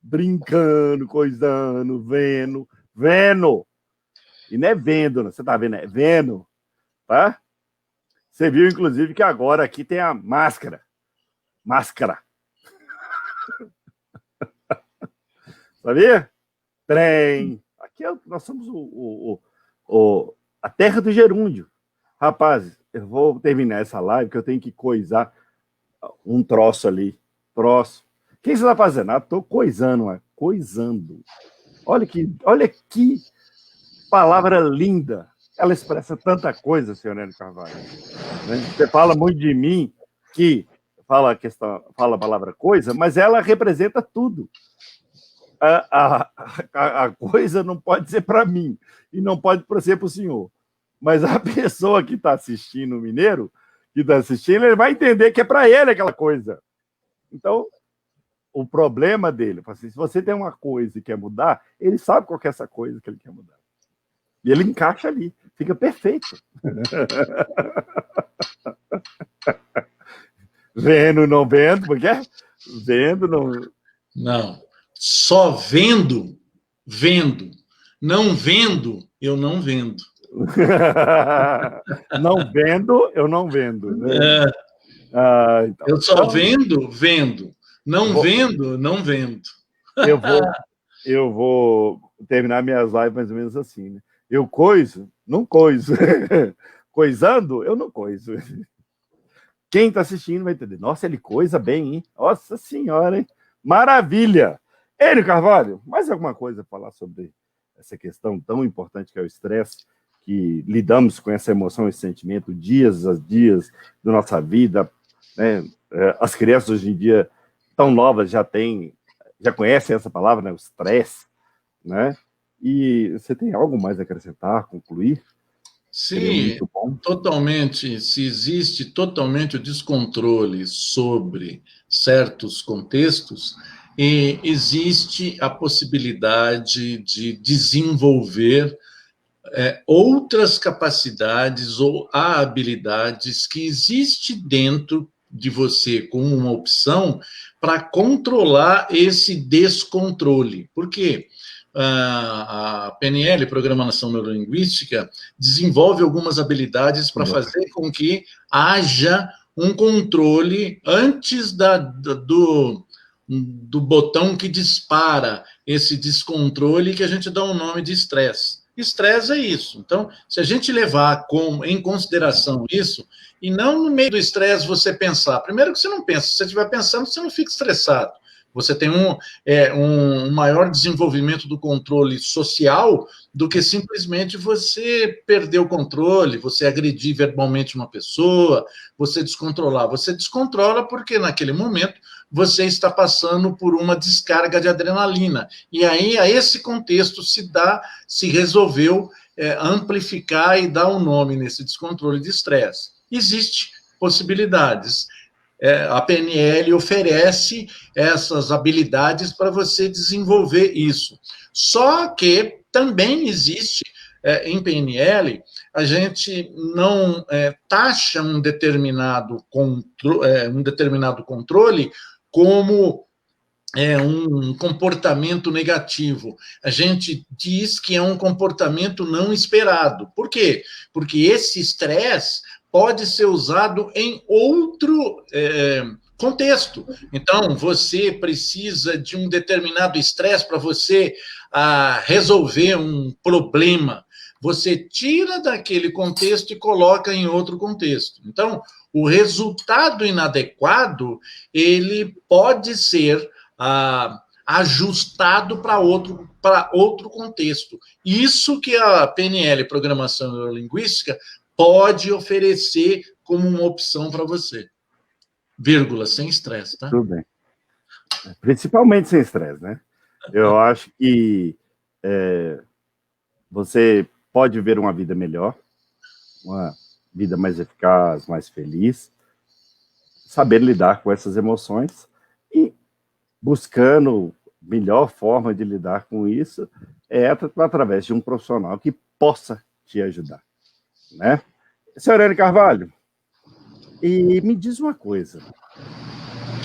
brincando, coisando, vendo. E não é vendo, você tá vendo, é vendo, tá? Você viu, inclusive, que agora aqui tem a máscara. Sabia? Trem. Aqui nós somos a terra do gerúndio. Rapazes, eu vou terminar essa live, que eu tenho que coisar um troço ali. O que você está fazendo? Estou coisando. Olha que palavra linda. Ela expressa tanta coisa, senhor Enio Carvalho. Você fala muito de mim, que fala a palavra coisa, mas ela representa tudo. A coisa não pode ser para mim e não pode ser para o senhor. Mas a pessoa que está assistindo, o mineiro, que está assistindo, ele vai entender que é para ele aquela coisa. Então, o problema dele, se você tem uma coisa e quer mudar, ele sabe qual que é essa coisa que ele quer mudar. E ele encaixa ali, fica perfeito. Vendo, não vendo, porque é? Vendo, não... Não. Só vendo. Não vendo, eu não vendo. Não vendo, eu não vendo. Né? Então. Eu só vendo. Não vendo, não vendo. Eu vou terminar minhas lives mais ou menos assim, né? Eu coiso, não coiso. Coisando, eu não coiso. Quem está assistindo vai entender. Nossa, ele coisa bem, hein? Nossa senhora, hein? Maravilha! Enio Carvalho, mais alguma coisa a falar sobre essa questão tão importante que é o estresse, que lidamos com essa emoção, esse sentimento, dias a dias da nossa vida, né? As crianças hoje em dia, tão novas, já conhecem essa palavra, né? O estresse, né? E você tem algo mais a acrescentar, concluir? Se totalmente, se existe totalmente o descontrole sobre certos contextos, e existe a possibilidade de desenvolver outras capacidades ou habilidades que existe dentro de você como uma opção para controlar esse descontrole. Por quê? A PNL, Programação Neurolinguística, desenvolve algumas habilidades para fazer com que haja um controle antes do botão que dispara esse descontrole, que a gente dá um nome de estresse. Estresse é isso. Então, se a gente levar em consideração isso, e não no meio do estresse você pensar, primeiro que você não pensa, se você estiver pensando, você não fica estressado. Você tem um maior desenvolvimento do controle social do que simplesmente você perder o controle, você agredir verbalmente uma pessoa, você descontrolar. Você descontrola porque, naquele momento, você está passando por uma descarga de adrenalina. E aí, a esse contexto, se resolveu amplificar e dar um nome nesse descontrole de estresse. Existem possibilidades. A PNL oferece essas habilidades para você desenvolver isso. Só que também existe, em PNL, a gente não taxa um determinado controle como um comportamento negativo. A gente diz que é um comportamento não esperado. Por quê? Porque esse estresse pode ser usado em outro contexto. Então, você precisa de um determinado estresse para você resolver um problema. Você tira daquele contexto e coloca em outro contexto. Então, o resultado inadequado, ele pode ser ajustado para outro contexto. Isso que a PNL, Programação Neurolinguística, pode oferecer como uma opção para você. Vírgula, sem estresse, tá? Tudo bem. Principalmente sem estresse, né? Eu acho que você pode ver uma vida melhor, uma vida mais eficaz, mais feliz, saber lidar com essas emoções e buscando melhor forma de lidar com isso através de um profissional que possa te ajudar, né? Senhor Hélio Carvalho, e me diz uma coisa.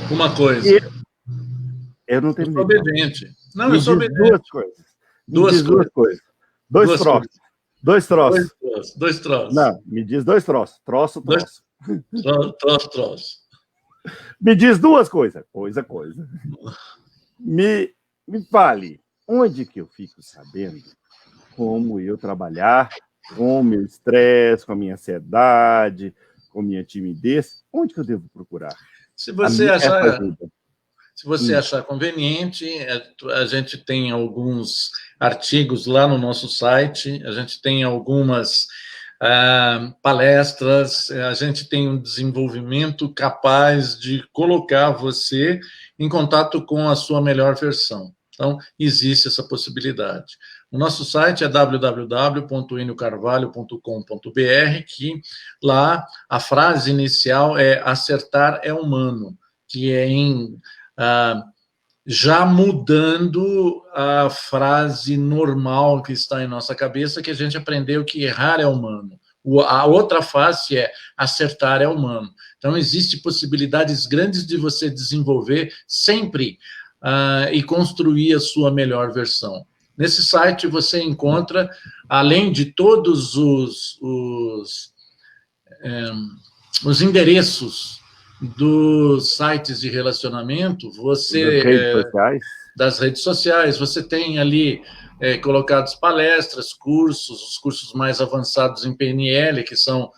Uma coisa. Eu não tenho medo. Eu sou obediente. Não, eu sou obediente. Duas coisas. Duas coisas. Dois troços. Dois troços. Não, me diz dois troços. Troço. Troço. Me diz duas coisas. Coisa. Me fale, onde que eu fico sabendo como eu trabalhar com o meu estresse, com a minha ansiedade, com a minha timidez? Onde que eu devo procurar? Se você achar conveniente, a gente tem alguns artigos lá no nosso site, a gente tem algumas palestras, a gente tem um desenvolvimento capaz de colocar você em contato com a sua melhor versão. Então, existe essa possibilidade. O nosso site é www.eniocarvalho.com.br, que lá a frase inicial é acertar é humano, que é já mudando a frase normal que está em nossa cabeça, que a gente aprendeu que errar é humano. A outra face é acertar é humano. Então, existem possibilidades grandes de você desenvolver sempre e construir a sua melhor versão. Nesse site você encontra, além de todos os endereços dos sites de relacionamento, das redes sociais, você tem ali colocados palestras, os cursos mais avançados em PNL, que são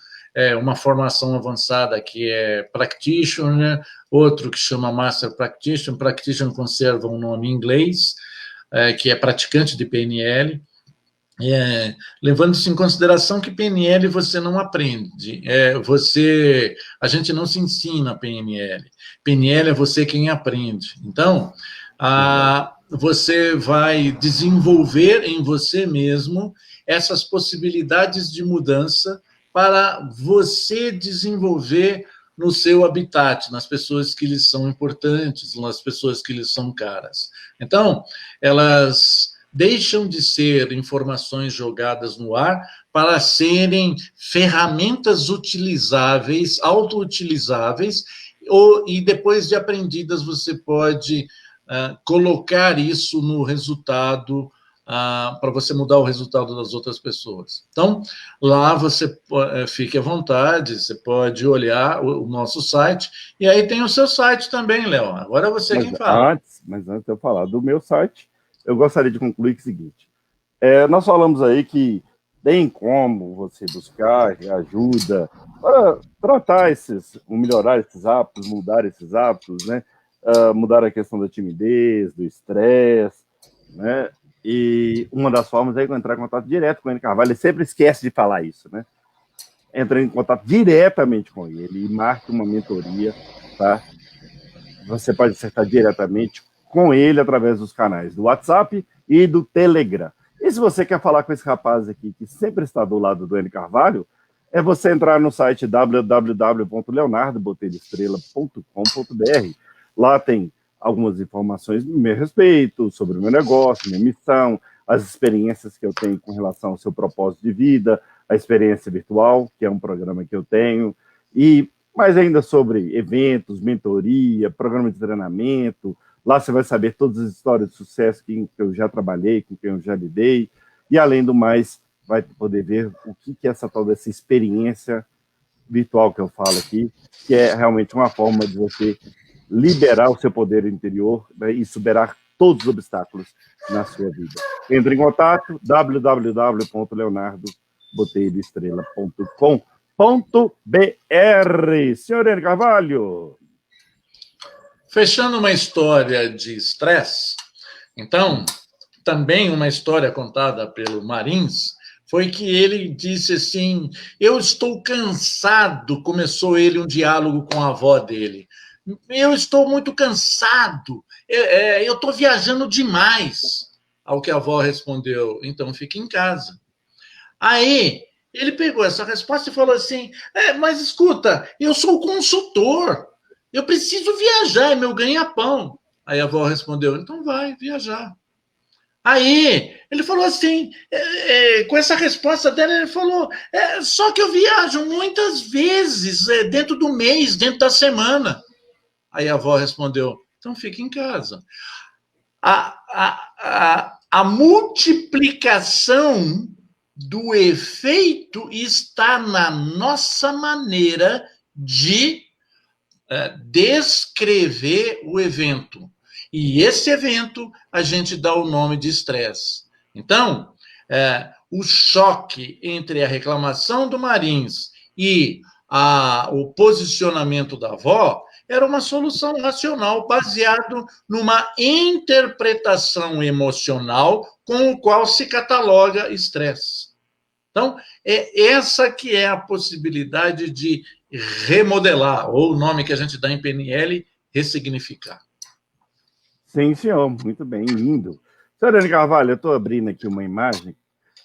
uma formação avançada que é Practitioner, outro que chama Master Practitioner. Practitioner conserva um nome em inglês, que é praticante de PNL, levando-se em consideração que PNL você não aprende, a gente não se ensina PNL. PNL é você quem aprende. Então, você vai desenvolver em você mesmo essas possibilidades de mudança para você desenvolver no seu habitat, nas pessoas que lhes são importantes, nas pessoas que lhes são caras. Então, elas deixam de ser informações jogadas no ar para serem ferramentas utilizáveis, auto-utilizáveis, e depois de aprendidas você pode colocar isso no resultado, para você mudar o resultado das outras pessoas. Então, lá você fique à vontade, você pode olhar o nosso site, e aí tem o seu site também, Léo. Agora você quem fala. Mas antes de eu falar do meu site, eu gostaria de concluir o seguinte. Nós falamos aí que tem como você buscar ajuda para tratar melhorar esses hábitos, mudar esses hábitos, né? Mudar a questão da timidez, do estresse, né? E uma das formas é entrar em contato direto com o N. Carvalho. Ele sempre esquece de falar isso, né? Entra em contato diretamente com ele e marque uma mentoria, tá? Você pode acertar diretamente com ele através dos canais do WhatsApp e do Telegram. E se você quer falar com esse rapaz aqui, que sempre está do lado do N. Carvalho, é você entrar no site www.leonardobotelhoestrela.com.br. Lá tem algumas informações do meu respeito, sobre o meu negócio, minha missão, as experiências que eu tenho com relação ao seu propósito de vida, a experiência virtual, que é um programa que eu tenho, e mais ainda sobre eventos, mentoria, programa de treinamento. Lá você vai saber todas as histórias de sucesso que eu já trabalhei, com quem eu já lidei, e além do mais, vai poder ver o que é essa tal dessa experiência virtual que eu falo aqui, que é realmente uma forma de você liberar o seu poder interior, né, e superar todos os obstáculos na sua vida. Entre em contato, www.leonardobotelhoestrela.com.br. Senhor N. Carvalho. Fechando uma história de estresse, então, também uma história contada pelo Marins, foi que ele disse assim, eu estou cansado, começou ele um diálogo com a avó dele, eu estou muito cansado, eu estou viajando demais. Ao que a avó respondeu, então fique em casa. Aí, ele pegou essa resposta e falou assim, mas escuta, eu sou consultor, eu preciso viajar, é meu ganha-pão. Aí a avó respondeu, então vai viajar. Aí, ele falou assim, com essa resposta dela, ele falou, só que eu viajo muitas vezes, dentro do mês, dentro da semana. Aí a avó respondeu, então fique em casa. A multiplicação do efeito está na nossa maneira de descrever o evento. E esse evento a gente dá o nome de estresse. Então, o choque entre a reclamação do Marins e o posicionamento da avó era uma solução racional baseado numa interpretação emocional com o qual se cataloga estresse. Então, essa que é a possibilidade de remodelar, ou o nome que a gente dá em PNL, ressignificar. Sim, senhor. Muito bem, lindo. Senhor N. Carvalho, eu estou abrindo aqui uma imagem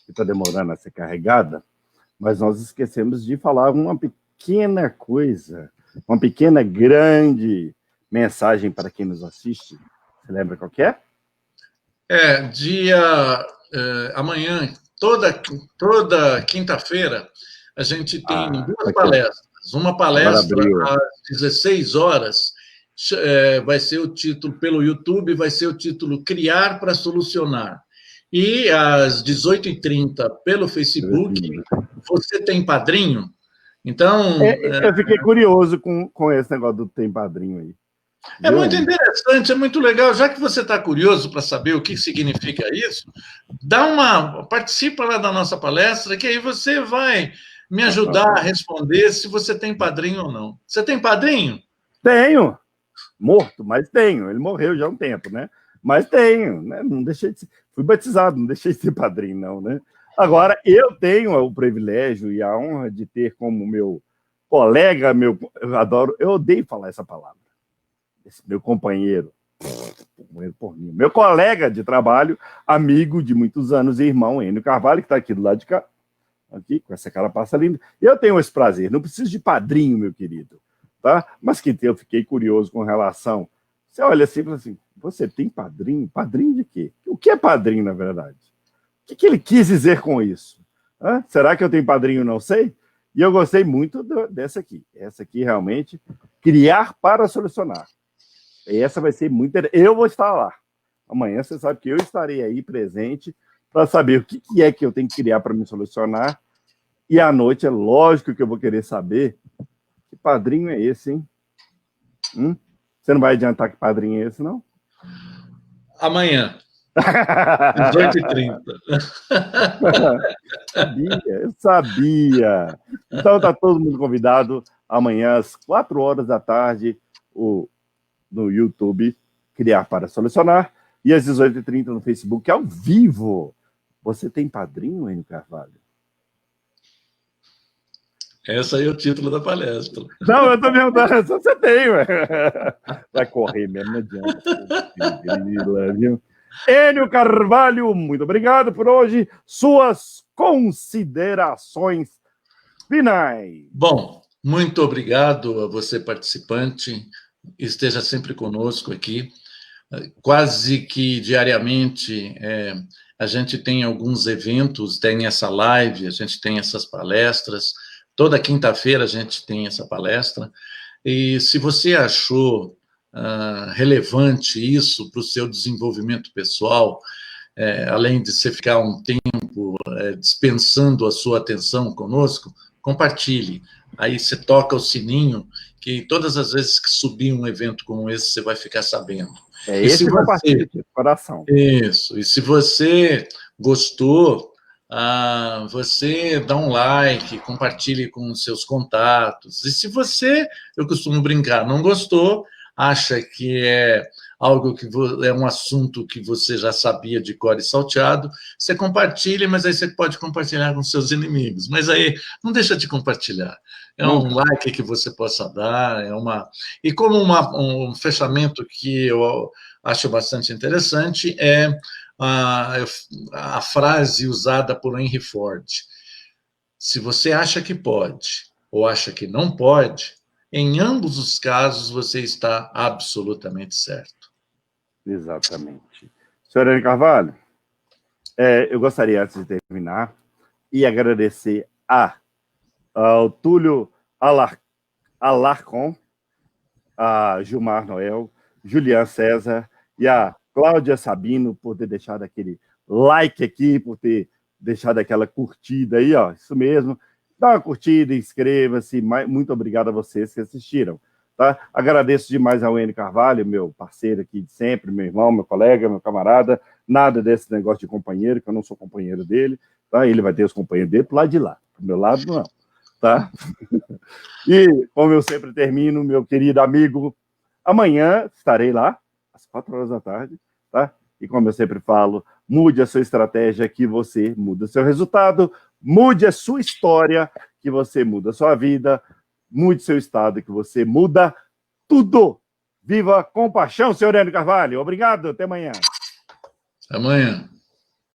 que está demorando a ser carregada, mas nós esquecemos de falar uma pequena coisa, uma pequena grande mensagem para quem nos assiste. Você lembra qual que é? Amanhã, toda quinta-feira, a gente tem duas palestras. Uma palestra às 16 horas, vai ser o título, pelo YouTube, vai ser o título Criar para Solucionar. E às 18h30, pelo Facebook, Você Tem Padrinho? Então... eu fiquei curioso com esse negócio do Tem Padrinho aí. É muito interessante, é muito legal. Já que você está curioso para saber o que significa isso, participa lá da nossa palestra, que aí você vai me ajudar a responder se você tem padrinho ou não. Você tem padrinho? Tenho. Morto, mas tenho. Ele morreu já há um tempo, né? Mas tenho, né? Não deixei de ser... Fui batizado, não deixei de ser padrinho, não, né? Agora, eu tenho o privilégio e a honra de ter como meu colega, eu odeio falar essa palavra, esse meu companheiro, por mim. Meu colega de trabalho, amigo de muitos anos e irmão, Enio Carvalho, que está aqui do lado de cá, aqui, com essa carapaça linda. Eu tenho esse prazer, não preciso de padrinho, meu querido, tá? Mas que eu fiquei curioso com relação. Você olha assim e fala assim, você tem padrinho? Padrinho de quê? O que é padrinho, na verdade? O que ele quis dizer com isso? Será que eu tenho padrinho? Não sei. E eu gostei muito dessa aqui. Essa aqui, realmente, criar para solucionar. E essa vai ser muito interessante. Eu vou estar lá. Amanhã você sabe que eu estarei aí presente para saber o que é que eu tenho que criar para me solucionar. E à noite é lógico que eu vou querer saber que padrinho é esse, hein? Você não vai adiantar que padrinho é esse, não? Amanhã, 18h30. Eu sabia. Então tá todo mundo convidado amanhã às 4h no YouTube, Criar para Solucionar, e às 18h30 no Facebook, ao vivo. Você tem padrinho, Enio Carvalho? Esse aí é o título da palestra. Não, eu tô perguntando, só você tem, ué. Vai correr mesmo, não adianta. Viu? Enio Carvalho, muito obrigado por hoje. Suas considerações finais. Bom, muito obrigado a você, participante. Esteja sempre conosco aqui. Quase que diariamente a gente tem alguns eventos, tem essa live, a gente tem essas palestras. Toda quinta-feira a gente tem essa palestra. E se você achou relevante isso para o seu desenvolvimento pessoal, além de você ficar um tempo dispensando a sua atenção conosco, compartilhe. Aí você toca o sininho, que todas as vezes que subir um evento como esse, você vai ficar sabendo. Esse compartilha de coração. Isso. E se você gostou, você dá um like, compartilhe com os seus contatos. E se você, eu costumo brincar, não gostou, acha que é algo que é um assunto que você já sabia de cor e salteado, você compartilha, mas aí você pode compartilhar com seus inimigos. Mas aí não deixa de compartilhar. É um like que você possa dar, e como um fechamento que eu acho bastante interessante é a frase usada por Henry Ford. Se você acha que pode ou acha que não pode, em ambos os casos você está absolutamente certo. Exatamente. Senhor Enio Carvalho, eu gostaria, antes de terminar, e agradecer ao Túlio Alarcon, a Gilmar Noel, Julian César e a Cláudia Sabino por ter deixado aquele like aqui, por ter deixado aquela curtida aí, ó, isso mesmo. Dá uma curtida, inscreva-se. Muito obrigado a vocês que assistiram. Tá? Agradeço demais ao Enio Carvalho, meu parceiro aqui de sempre, meu irmão, meu colega, meu camarada. Nada desse negócio de companheiro, que eu não sou companheiro dele. Tá? Ele vai ter os companheiros dele pro lado de lá. Pro meu lado, não. Tá? E, como eu sempre termino, meu querido amigo, amanhã estarei lá, às 4h, tá? E como eu sempre falo, mude a sua estratégia que você muda o seu resultado, mude a sua história que você muda a sua vida, mude seu estado que você muda tudo. Viva com paixão, senhor Enio Carvalho. Obrigado, até amanhã. Até amanhã.